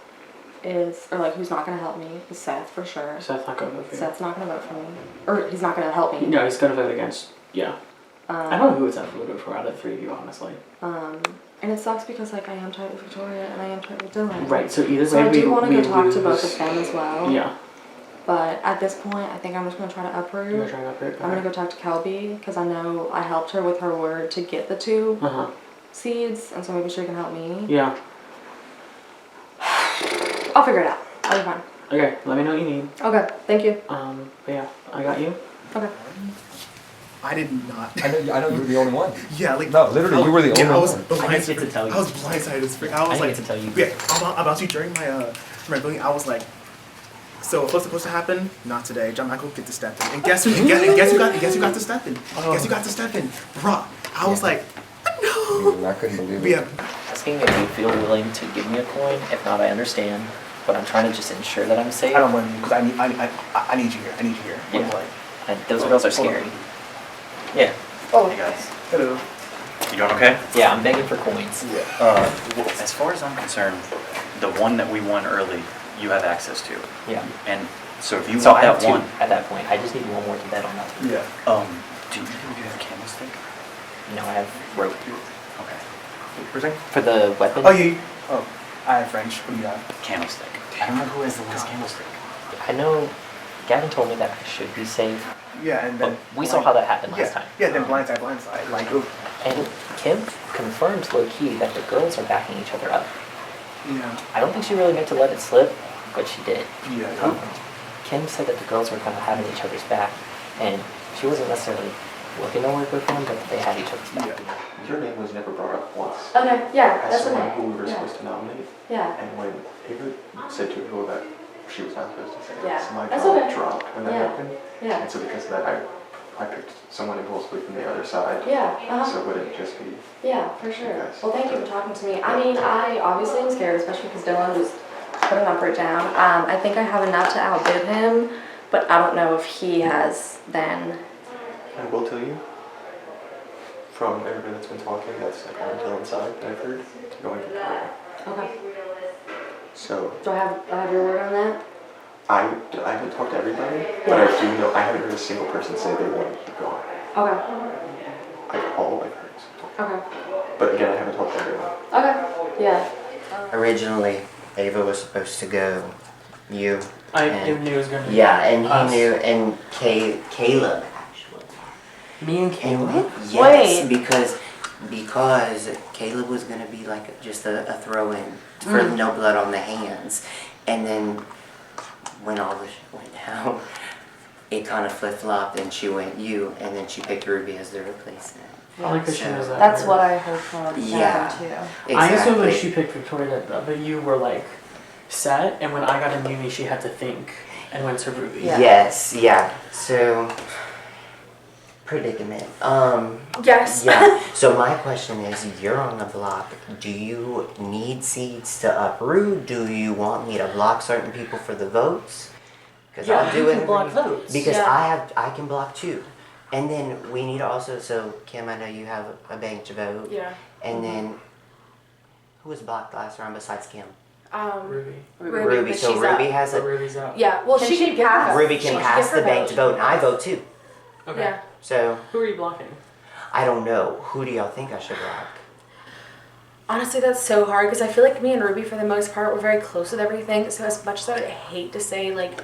Or like who's not gonna help me is Seth for sure. Seth's not going to vote for you. Seth's not gonna vote for me, or he's not gonna help me. No, he's going to vote against. Yeah. I don't know who it's actually voted for out of the three of you, honestly. And it sucks because like I am tight with Victoria and I am tight with Dylan. Right. So either So way, I do want to we go talk to both lose. of them as well. Yeah. But at this point, I think I'm just gonna try to uproot. You're trying to uproot? I'm gonna go talk to Kelby because I know I helped her with her word to get the 2 seeds, and so maybe she can help me. Yeah. I'll figure it out. I'll be fine. Okay. Let me know what you need. Okay. Thank you. But yeah, I got you. Okay. I did not. I know you were the only one. Yeah, like no, literally, you were the only I was one. I didn't get to tell you. I was blindsided. As frick. I was I like, didn't get to tell you. Yeah, about you during my voting. I was like, so what's supposed to happen? Not today. John Michael, get to step in. And guess who? Guess who got to step in? Guess who got to step in? Brock. I was like, no. I couldn't believe it. Yeah. Asking if you feel willing to give me a coin. If not, I understand. But I'm trying to just ensure that I'm safe. I don't want you because I need you here. I need you here. Yeah. Those girls are scary. Yeah. Oh. Hey guys. Hello. You doing okay? Yeah, I'm begging for coins. As far as I'm concerned, the one that we won early, you have access to. Yeah. And so if you So want I have that two one, at that point. I just need one more to bet on that. Yeah. do you have a candlestick? No, I have rope. Okay. Everything? For the weapon? Oh, you. Oh, I have French. What do you have? Candlestick. I don't know who has the last candlestick. I know Gavin told me that I should be safe. Yeah, and then But we saw how that happened last time. Yeah, then blindside. Like, And Kim confirmed low key that the girls are backing each other up. yeah. I don't think she really meant to let it slip, but she did. Yeah. Kim said that the girls were kind of having each other's back, and she wasn't necessarily looking to work with them, but they had each other's back. Your name was never brought up once. Okay. Yeah. As That's someone okay. who we were Yeah. supposed to nominate. Yeah. And when Ava said to her that she was not supposed to say it, Yeah. so my That's jaw okay. dropped when that Yeah. happened. Yeah. And so because of that, I picked someone impulsively from the other side. Yeah. So it wouldn't just be. Yeah, for sure. Yes. Well, thank you for talking to me. I mean, I obviously am scared, especially because Dylan just put a number down. I think I have enough to outbid him, but I don't know if he has then. I will tell you, from everybody that's been talking, that's like on Dylan's side that I've heard, going Victoria. Okay. So Do I have your word on that? I haven't talked to everybody, but I do know I haven't heard a single person say they want to keep going. Okay. All I've heard. is talk. Okay. But again, I haven't talked to everyone. Okay. Yeah. Originally, Ava was supposed to go. You. I and- knew it was going to be Yeah, and he us. knew, and Caleb actually. Me and Caleb? Yes, because Caleb was gonna be like just a throw-in for no blood on the hands, and then when all this went down, it kind of flip-flopped and she went you, and then she picked Ruby as the replacement. Probably because she knows that. That's what I heard from her Yeah. too. Exactly. I assumed when she picked Victoria that you were like set, and when I got in uni, she had to think and went to Ruby. Yeah. Yes, yeah. So, predicament. Yes. Yeah. So my question is, you're on the block. Do you need seats to uproot? Do you want me to block certain people for the votes? Because Yeah, I'll do you it. can block votes. Because Yeah. I can block too. And then we need to also, so Kim, I know you have a bank to vote. Yeah. And then, who was blocked last round besides Kim? Ruby. Ruby. but So she's Ruby up. has But a. Ruby's out. Yeah, well, Can she she can give pass? her vote. Ruby She can give pass her the bank to vote, and I vote too. Okay. Yeah. So Who are you blocking? I don't know. Who do y'all think I should block? Honestly, that's so hard because I feel like me and Ruby, for the most part, we're very close with everything. So as much as I would hate to say like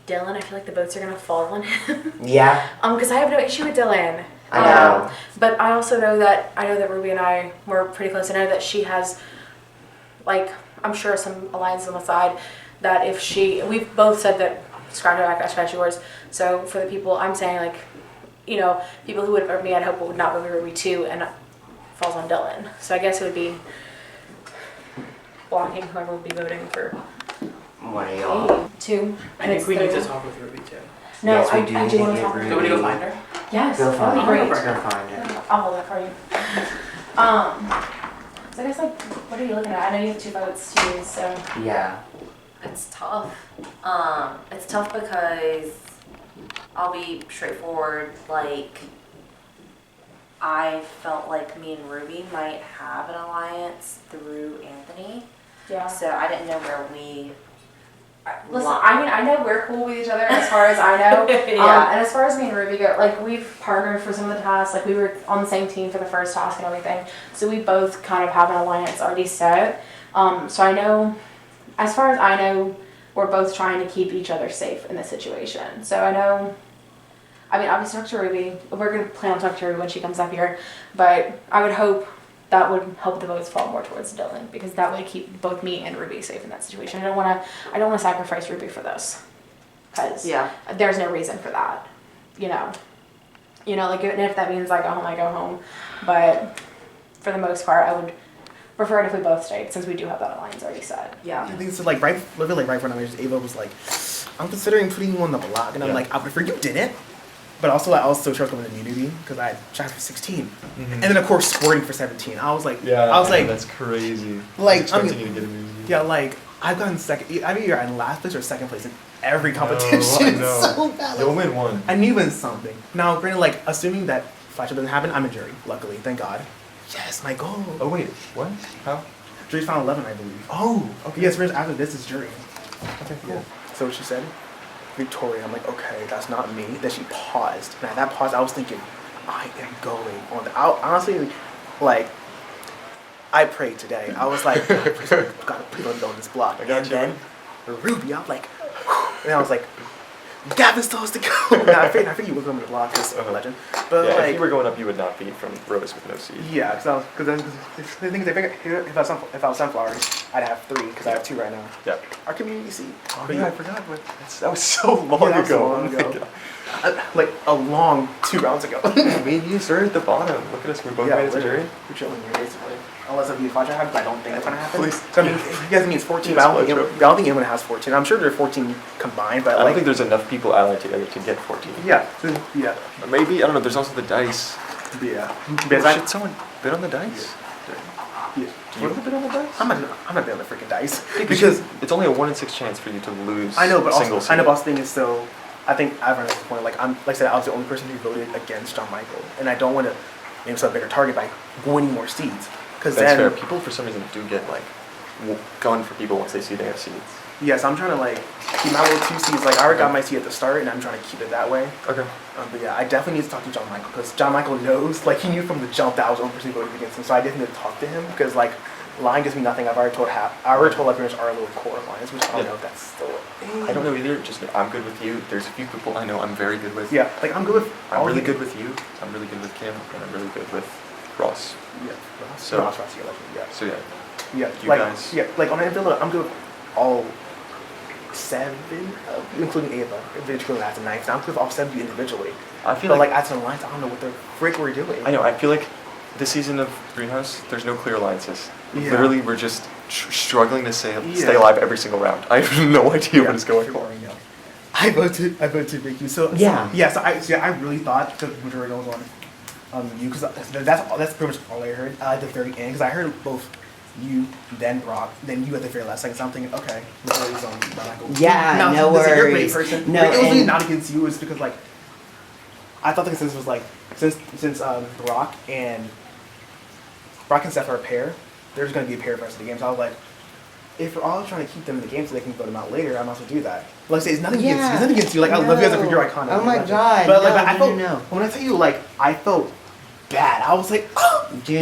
Dylan, I feel like the votes are gonna fall on him. Yeah. Because I have no issue with Dylan. I know. But I also know that Ruby and I were pretty close. I know that she has, like, I'm sure some alliances on the side that if we've both said that scratch her back, I scratch yours. So for the people, I'm saying like, people who would vote for me, I'd hope would not vote for Ruby too, and it falls on Dylan. So I guess it would be blocking whoever would be voting for What are y'all? two. I think we need to talk with Ruby too. No, Yes, we I do do need to want to get talk with Ruby. Do you want me to go find her? Yes, Go that'd find be her. great. Go find her. I'll hold that for you. So I guess like, what are you looking at? I know you have 2 votes too, so. Yeah. It's tough. It's tough because I'll be straightforward. Like, I felt like me and Ruby might have an alliance through Anthony. Yeah. So I didn't know where we. Listen, I mean, I know we're cool with each other as far as I know. Yeah. And as far as me and Ruby go, like, we've partnered for some of the tasks. Like, we were on the same team for the first task and everything. So we both kind of have an alliance already set. So I know, as far as I know, we're both trying to keep each other safe in this situation. So I know, I mean, obviously talk to Ruby. We're going to plan on talking to Ruby when she comes up here. But I would hope that would help the votes fall more towards Dylan, because that would keep both me and Ruby safe in that situation. I don't want to sacrifice Ruby for this, because there's no reason for that. Like, and if that means I go home. But for the most part, I would prefer it if we both stayed, since we do have that alliance already set. I think so. Like literally right when I was, Ava was like, "I'm considering putting you on the block," and I'm like, "I prefer you didn't." But also, I also chose with immunity because I tried for 16, and then of course sporting for 17. I was like, that's crazy. Like, I I mean, you to get immunity. yeah, like I've gotten second. I mean, you're in last place or second place in every competition. No. So bad. You'll win one. I knew win something. Now, granted, like assuming that Flash doesn't happen, I'm in jury. Luckily, thank God. Yes, my goal. Oh wait, what? How? Jury's final 11, I believe. Oh, okay. Yes, after this is jury. Okay, Cool. So what she said, Victoria. I'm like, okay, that's not me. Then she paused, and at that pause, I was thinking, I am going on. Honestly, like, I prayed today. I was like, gotta put on this block. I got and you. then Ruby, I'm like, and I was like, Gavin still has to go. Now, I figured you were going to the block because of a legend, but Yeah, like, if you were going up, you would not beat from Rose with no seed. yeah, because the thing is, if I was sunflowers, I'd have 3 because I have 2 right now. Yeah. Our community seed. Oh But yeah, I forgot. That was so long Yeah, that was ago. so long Oh my ago. God. Like a long 2 rounds ago. Me and you started at the bottom. Look at us, we're both made it to literally. jury. We're chilling here basically. Unless it be a Flash happens, I don't think that's gonna happen. Please. So I mean, you guys mean it's 14, but I don't think anyone has 14. I'm sure there are 14 combined, but I don't like, think there's enough people allied together to get 14. yeah, yeah, Or maybe, I don't know, there's also the dice. yeah. Should someone bid on the dice? Yeah. Do you want to bid on the dice? I'm not betting on the freaking dice Because it's only a 1 in 6 chance for you to lose. I know, but single also I know. seed. Boss thing is so. I think I've run at this point. Like I said, I was the only person who voted against John Michael, and I don't want to make myself a bigger target by winning more seats. Because That's then, fair. People for some reason do get like gun for people once they see they have seeds. yes, I'm trying to like keep my little 2 seats. Like I already got my seat at the start, and I'm trying to keep it that way. Okay. But yeah, I definitely need to talk to John Michael because John Michael knows. Like he knew from the jump that I was the only person who voted against him. So I didn't need to talk to him because like lying gives me nothing. I've already told like pretty much our little core alliance, which I don't know if that's still a thing. I don't know either. Just I'm good with you. There's a few people I know I'm very good with. Yeah, like I'm good with. I'm all really the- good with you. I'm really good with Kim, and I'm really good with Ross. Yeah, So- Ross, yeah. So yeah. Yeah, You like, guys- yeah, like on Anvilla, I'm good with all 7, including Ava, individually as a 9. I'm with all 7 of you individually. I feel but like- as an alliance, I don't know what the frick we're doing. I know. I feel like this season of Greenhouse, there's no clear alliances. Yeah. Literally, we're just struggling to stay alive every single round. I have no idea what is going on. I voted Riku. So I really thought the majority was on you because that's pretty much all I heard at the very end because I heard both you, then Brock, then you at the very last second. So I'm thinking, okay, majority's on you. Michael. Yeah, now, no listen, you're a great worries. person. No, Like, it was really and- not against you. It's because like I thought the consensus was like since Brock and Seth are a pair, there's going to be a pair for the rest of the game. So I was like, if we're all trying to keep them in the game so they can vote them out later, I might as well do that. Like I say, it's nothing against you. It's nothing against you. Like I love you as a figure icon. Oh my God, But like, no, I felt when I tell you, like I felt bad. I was like, oh, do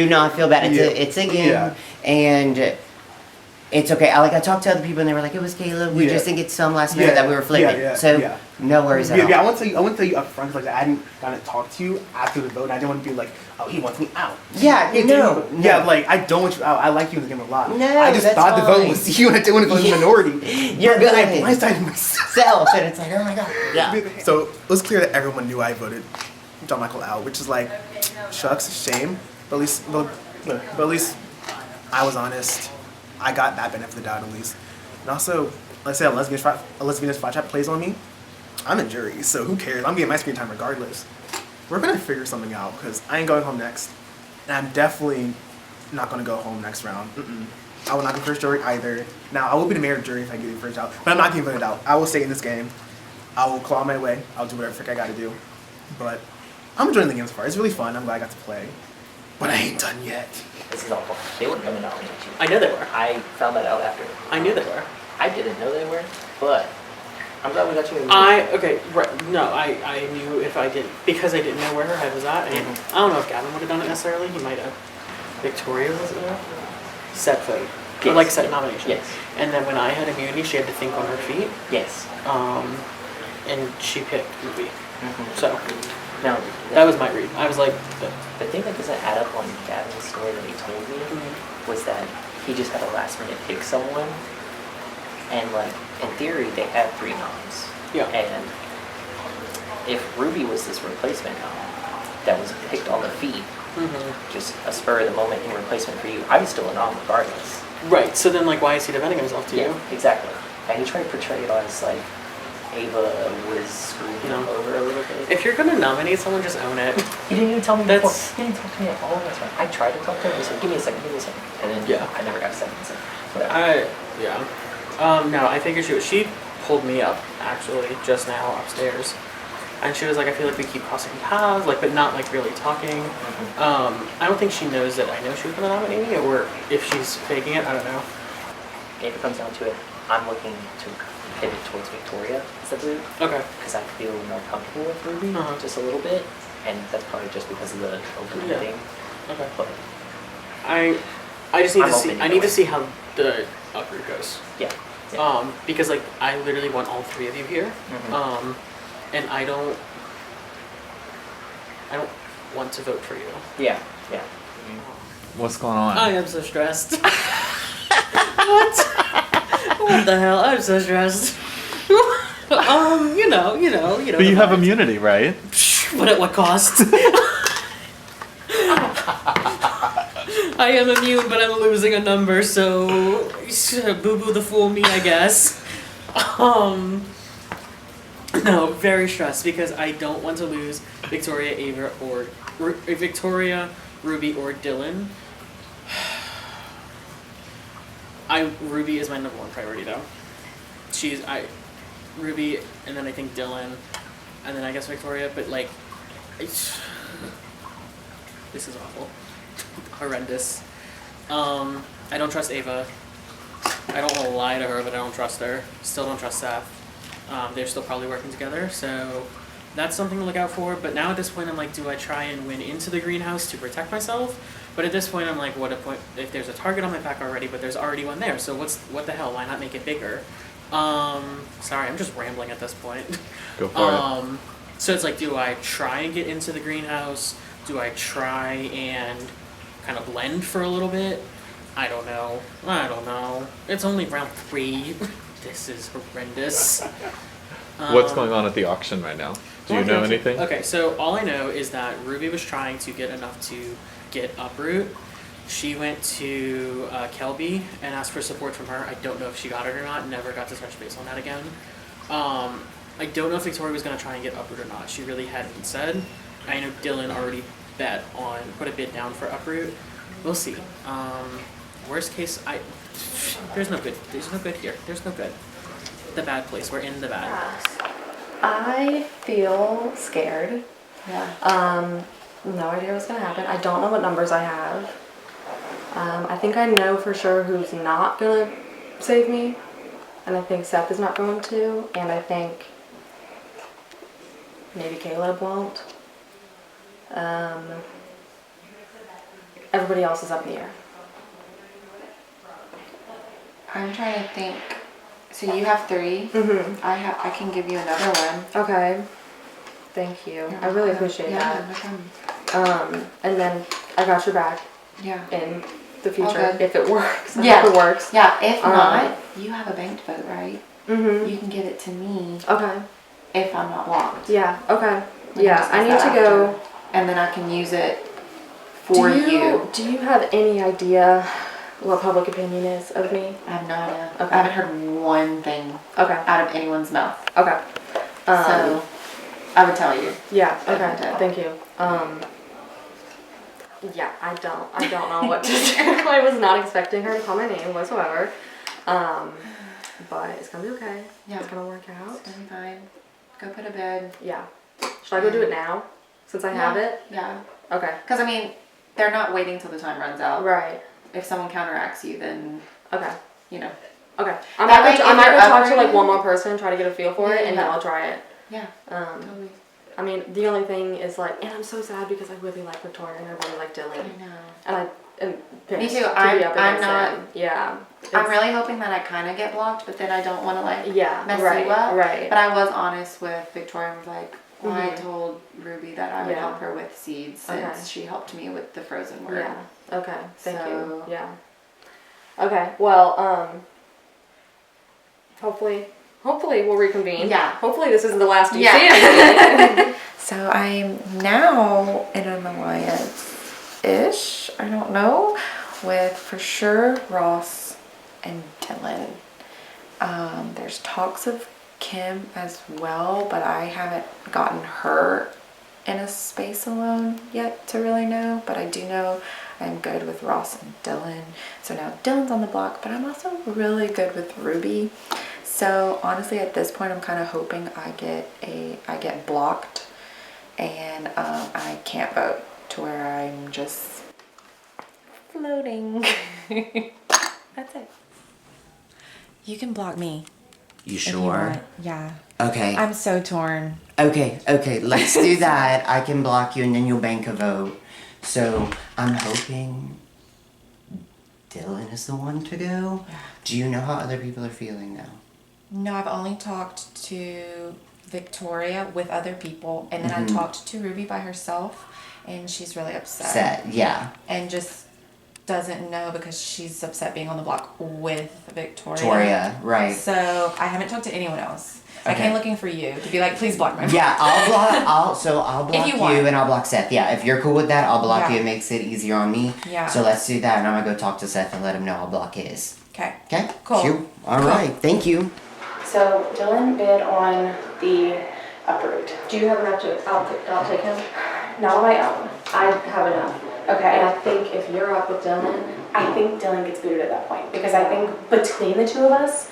not feel bad. It's a game, Yeah. and it's okay. I talked to other people and they were like, it was Caleb. We Yeah. just think it's some last minute that we were flipping. So no worries at all. Yeah, I want to tell you up front because like, I hadn't gotten to talk to you after the vote. And I didn't want to be like, oh, he wants me out. Yeah, no. Yeah, like I don't want you out. I like you in the game a lot. No, I just that's thought the vote fine. was you and I didn't want to vote in the minority. You're But then good. I blindsided myself. Self, and it's like, oh my God. Yeah. So it was clear that everyone knew I voted John Michael out, which is like, shucks, shame. But at least I was honest. I got that benefit of the doubt at least. And also, let's say a lesbian spot chat plays on me. I'm in jury, so who cares? I'm getting my screen time regardless. We're gonna figure something out because I ain't going home next, and I'm definitely not gonna go home next round. I will not be first jury either. Now I will be the mayor of jury if I get the first out, but I'm not getting voted out. I will stay in this game. I will claw my way. I'll do whatever frick I gotta do. But I'm enjoying the game so far. It's really fun. I'm glad I got to play. But I ain't done yet. This is awful. They weren't going to nominate you. I know they were. I found that out after. I knew they were. I didn't know they were, but I'm glad we got you in. I knew if I didn't, because I didn't know where her head was at, and I don't know if Gavin would have done it necessarily. He might have. Victoria was there. Set vote. Or Yes. like set nomination. Yes. And then when I had immunity, she had to think on her feet. Yes. And she picked Ruby. So. Now, that was my read. I was like, the thing that doesn't add up on Gavin's story that he told me was that he just had a last minute pick someone, and like in theory they had 3 noms. Yeah. And if Ruby was this replacement nom that was picked on the feet, just a spur of the moment in replacement for you, I was still a nom regardless. Right. So then, like, why is he defending himself to you? Exactly. And he tried to portray it as like Ava was screwing him over a little bit. If you're gonna nominate someone, just own it. He didn't even tell me That's- before. He didn't talk to me at all. That's right. I tried to talk to him. He said, give me a second. And then I never got a second. So whatever. No, I figured she pulled me up actually just now upstairs, and she was like, I feel like we keep crossing paths, like, but not like really talking. I don't think she knows that I know she was gonna nominate me, or if she's faking it, I don't know. If it comes down to it, I'm looking to pivot towards Victoria as the blue. Okay. Because I feel more comfortable with Ruby just a little bit, and that's probably just because of the opening thing. Okay. But I just need I'm to see. open I either need to way. see how the up route goes. Yeah. Because like I literally want all 3 of you here. And I don't want to vote for you. Yeah. What's going on? I am so stressed. What the hell? I'm so stressed. You know. But you have immunity, right? But at what cost? I am immune, but I'm losing a number, so boo-boo the fool me, I guess. No, very stressed because I don't want to lose Victoria, Ava, or Victoria, Ruby, or Dylan. Ruby is my number 1 priority though. Ruby, and then I think Dylan, and then I guess Victoria. But like, this is awful, horrendous. I don't trust Ava. I don't want to lie to her, but I don't trust her. Still don't trust Seth. They're still probably working together, so that's something to look out for. But now at this point, I'm like, do I try and win into the greenhouse to protect myself? But at this point, I'm like, what a point if there's a target on my back already, but there's already one there. So what the hell? Why not make it bigger? Sorry, I'm just rambling at this point. Go for it. So it's like, do I try and get into the greenhouse? Do I try and kind of blend for a little bit? I don't know. It's only round 3. This is horrendous. What's going on at the auction right now? Do you know anything? Okay, so all I know is that Ruby was trying to get enough to get Uproot. She went to Kelby and asked for support from her. I don't know if she got it or not. Never got to touch base on that again. I don't know if Victoria was going to try and get Uproot or not. She really hadn't said. I know Dylan already put a bid down for Uproot. We'll see. Worst case, there's no good here. There's no good. The bad place. We're in the bad place. I feel scared. Yeah. No idea what's gonna happen. I don't know what numbers I have. I think I know for sure who's not gonna save me, and I think Seth is not going to, and I think maybe Caleb won't. Everybody else is up in the air. I'm trying to think. So you have 3. Mm-hmm. I can give you another one. Okay. Thank you. I really appreciate that. No problem. And then I got your back. Yeah. In the future, Okay. if it works. Yeah. If it works. Yeah. If not, you have a banked vote, right? Mm-hmm. You can give it to me. Okay. If I'm not blocked. Yeah. Okay. We can discuss I need that to go. after. And then I can use it for you. Do you have any idea what public opinion is of me? I have no idea. Okay. I haven't heard one thing Okay. out of anyone's mouth. Okay. So I would tell you. Yeah. if I Okay. did. Thank you. Yeah. I don't know what to do. I was not expecting her to call my name whatsoever. But it's gonna be okay. Yeah. It's gonna work out. It's gonna be fine. Go put a bid. Yeah. Should I go do it now? Since I have it? Yeah. Okay. Because I mean, they're not waiting till the time runs out. Right. If someone counteracts you, then Okay. you know. Okay. I That might way, go, if I might go you're talk to like uprooted- one more person, try to get a feel for it, and then Yeah. I'll try it. Yeah. Totally. I mean, the only thing is like, and I'm so sad because I really like Victoria and I really like Dylan. I know. And I am Me pissed too. to be I'm up against not. him. Yeah. I'm really hoping that I kind of get blocked, but then I don't want to like Yeah. mess Right. you up. Right. But I was honest with Victoria and was like, well, I Mhm. told Ruby that I would Yeah. help her with seeds since Okay. she helped me with the frozen word. Yeah. Okay. Thank you. So- Yeah. Okay. Well, hopefully we'll reconvene. Yeah. Hopefully this isn't the last you Yeah. see of me. So I'm now in an alliance-ish, I don't know, with for sure Ross and Dylan. There's talks of Kim as well, but I haven't gotten her in a space alone yet to really know, but I do know I'm good with Ross and Dylan. So now Dylan's on the block, but I'm also really good with Ruby. So honestly, at this point, I'm kind of hoping I get blocked and I can't vote to where I'm just floating. That's it. You can block me. You if you sure? want. Yeah. Okay. I'm so torn. Okay, let's do that. I can block you and then you'll bank a vote. So I'm hoping Dylan is the one to go. Do you know how other people are feeling now? No, I've only talked to Victoria with other people, and then I Mhm. talked to Ruby by herself, and she's really upset. Upset, yeah. And just doesn't know because she's upset being on the block with Victoria. Victoria, right. So I haven't talked to anyone else. I Okay. came looking for you to be like, please block my Yeah, I'll block If you you want. and I'll block Seth. Yeah, if you're cool with that, I'll block Yeah. you. It makes it easier on me. Yeah. So let's do that, and I'm gonna go talk to Seth and let him know I'll block his. Okay. Okay? Cool. Cute. All Cool. right, thank you. So Dylan bid on the uproot. Do you have enough to? I'll take him. Not on my own. I have enough. Okay. And I think if you're up with Dylan, I think Dylan gets booted at that point because I think between the two of us,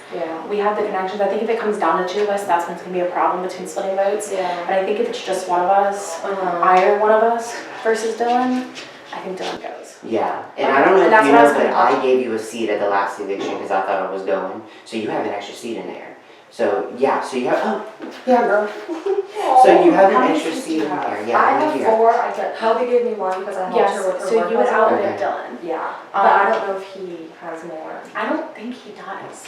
we have the connections. I think if it comes down to two of us, that's when it's gonna be a problem between splitting votes. Yeah. But I think if it's just one of us, either one of us versus Dylan, I think Dylan goes. Yeah, and I don't know And if that's you what I know, was but gonna I gave you a seat at the last eviction because I thought I was going. So you have an extra seat in there. So yeah, so you have Yeah, girl. so you have How an many extra seats seat do you in have? there. Yeah, I how many have do you 4. I get. Helby gave me 1 because I helped Yes, her with her so work you would also. outbid Okay. Dylan. Yeah, but I don't know if he has more. I don't think he does.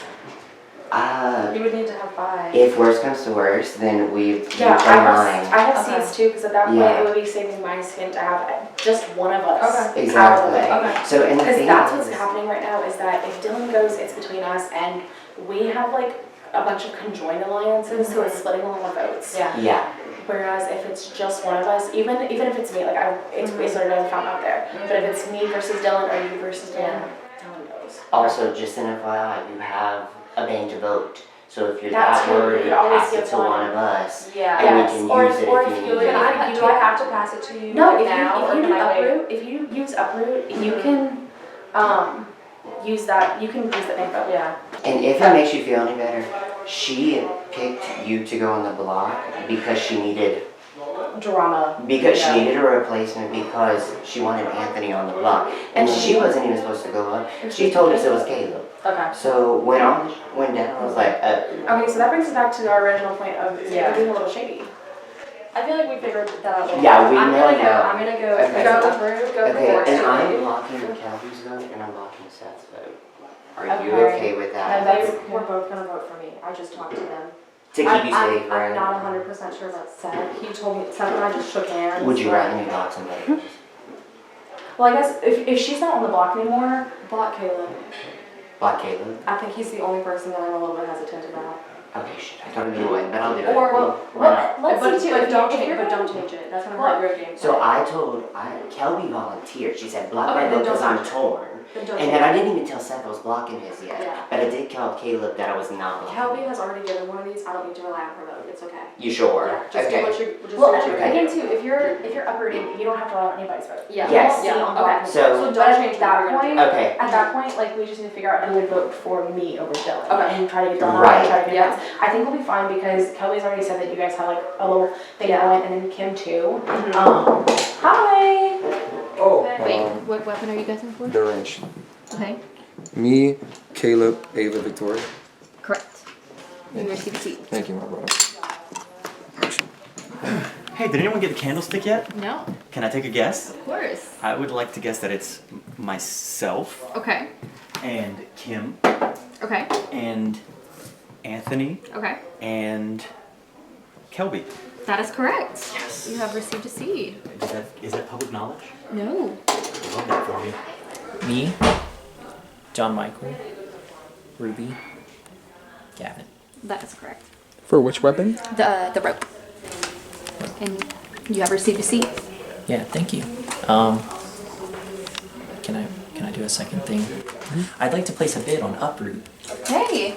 You would need to have 5. If worse comes to worse, then we Yeah, play mine. I have seats too, because at that point Yeah. it would be saving my skin to have just one of us out of the Exactly. way. So and the Because thing that's is, what's happening right now is that if Dylan goes, it's between us, and we have like a bunch of conjoined alliances, so it's splitting a lot of votes. Yeah. Whereas if it's just one of us, even if it's me, like it's basically already found out there. But if it's me versus Dylan or you versus Dylan, Dylan knows. Also, just an FYI, you have a bank to vote. So if you're That's that true. worried, You could always pass it give to one of us. Yeah. And Yes. we can Or use if, it or if if you you, need it. do I have to pass it to you No, now? if you or do can I wait? Uproot, if you use Uproot, you can use that. You can use the bank vote. Yeah. And if it makes you feel any better, she picked you to go on the block because she needed Drama. Because Yeah. she needed a replacement because she wanted Anthony on the block. And she wasn't even supposed to go up. She told us it was Caleb. Okay. So when Dad was like, Okay, so that brings us back to our original point of being a little shady. I feel like we figured that out. Yeah, we I'm know gonna go. now. I'm gonna go. Okay. Go through. Go okay, through. and I'm blocking Kelby's vote and I'm blocking Seth's vote. Are you Okay. okay with that? We're both gonna vote for me. I just talked to them. To keep you safe, right? I'm not 100% sure about Seth. He told me, Seth and I just shook hands. Would you like- rather me block somebody? Well, I guess if she's not on the block anymore, Block Caleb. Block Caleb? I think he's the only person that I'm a little bit hesitant about. Okay, shit, I thought you would, but I'll do it. Or, Why not? let's see too. But don't Don't change it. That's gonna hurt your game. So I told Kelby volunteered. She said block Okay, my then vote because don't I'm change it. torn. Then don't And change then I it. didn't even tell Seth I was blocking his yet. Yeah. But I did tell Caleb that I was not blocking. Kelby has already given one of these. I don't need to rely on her vote. It's okay. You sure? Yeah, just okay. do what you. Just well, do what you okay. again too, if you're uprooting, you don't have to rely on anybody's vote. Yeah. Yes. You won't see on Okay. block. So- but don't at change that what you're point, gonna Okay. at that point, like we just need to figure out who would vote for me over Dylan. Okay. And try to get Dylan Right. and try to get Yeah. Vince. I think we'll be fine because Kelby's already said that you guys have like a little thing going, and then Kim too. Hi. Oh. Wait, what weapon are you guys in for? The range. Okay. Me, Caleb, Ava, Victoria. Correct. You receive a seat. Thank you, my brother. Hey, did anyone get the candlestick yet? No. Can I take a guess? Of course. I would like to guess that it's myself Okay. and Kim Okay. and Anthony Okay. and Kelby. That is correct. Yes. You have received a seed. Is that public knowledge? No. I love that for you. Me, John Michael, Ruby, Gavin. That is correct. For which weapon? The rope. And you have received a seat. Yeah, thank you. Can I do a second thing? I'd like to place a bid on Uproot. Hey.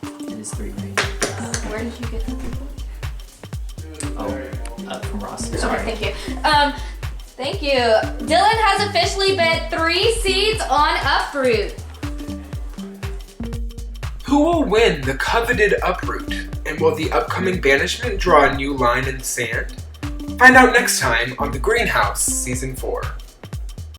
It is 3 green. Where did you get that? From Ross. Okay, Sorry. thank you. Thank you. Dylan has officially bet 3 seats on Uproot. Who will win the coveted Uproot? And will the upcoming banishment draw a new line in the sand? Find out next time on The Greenhouse Season 4.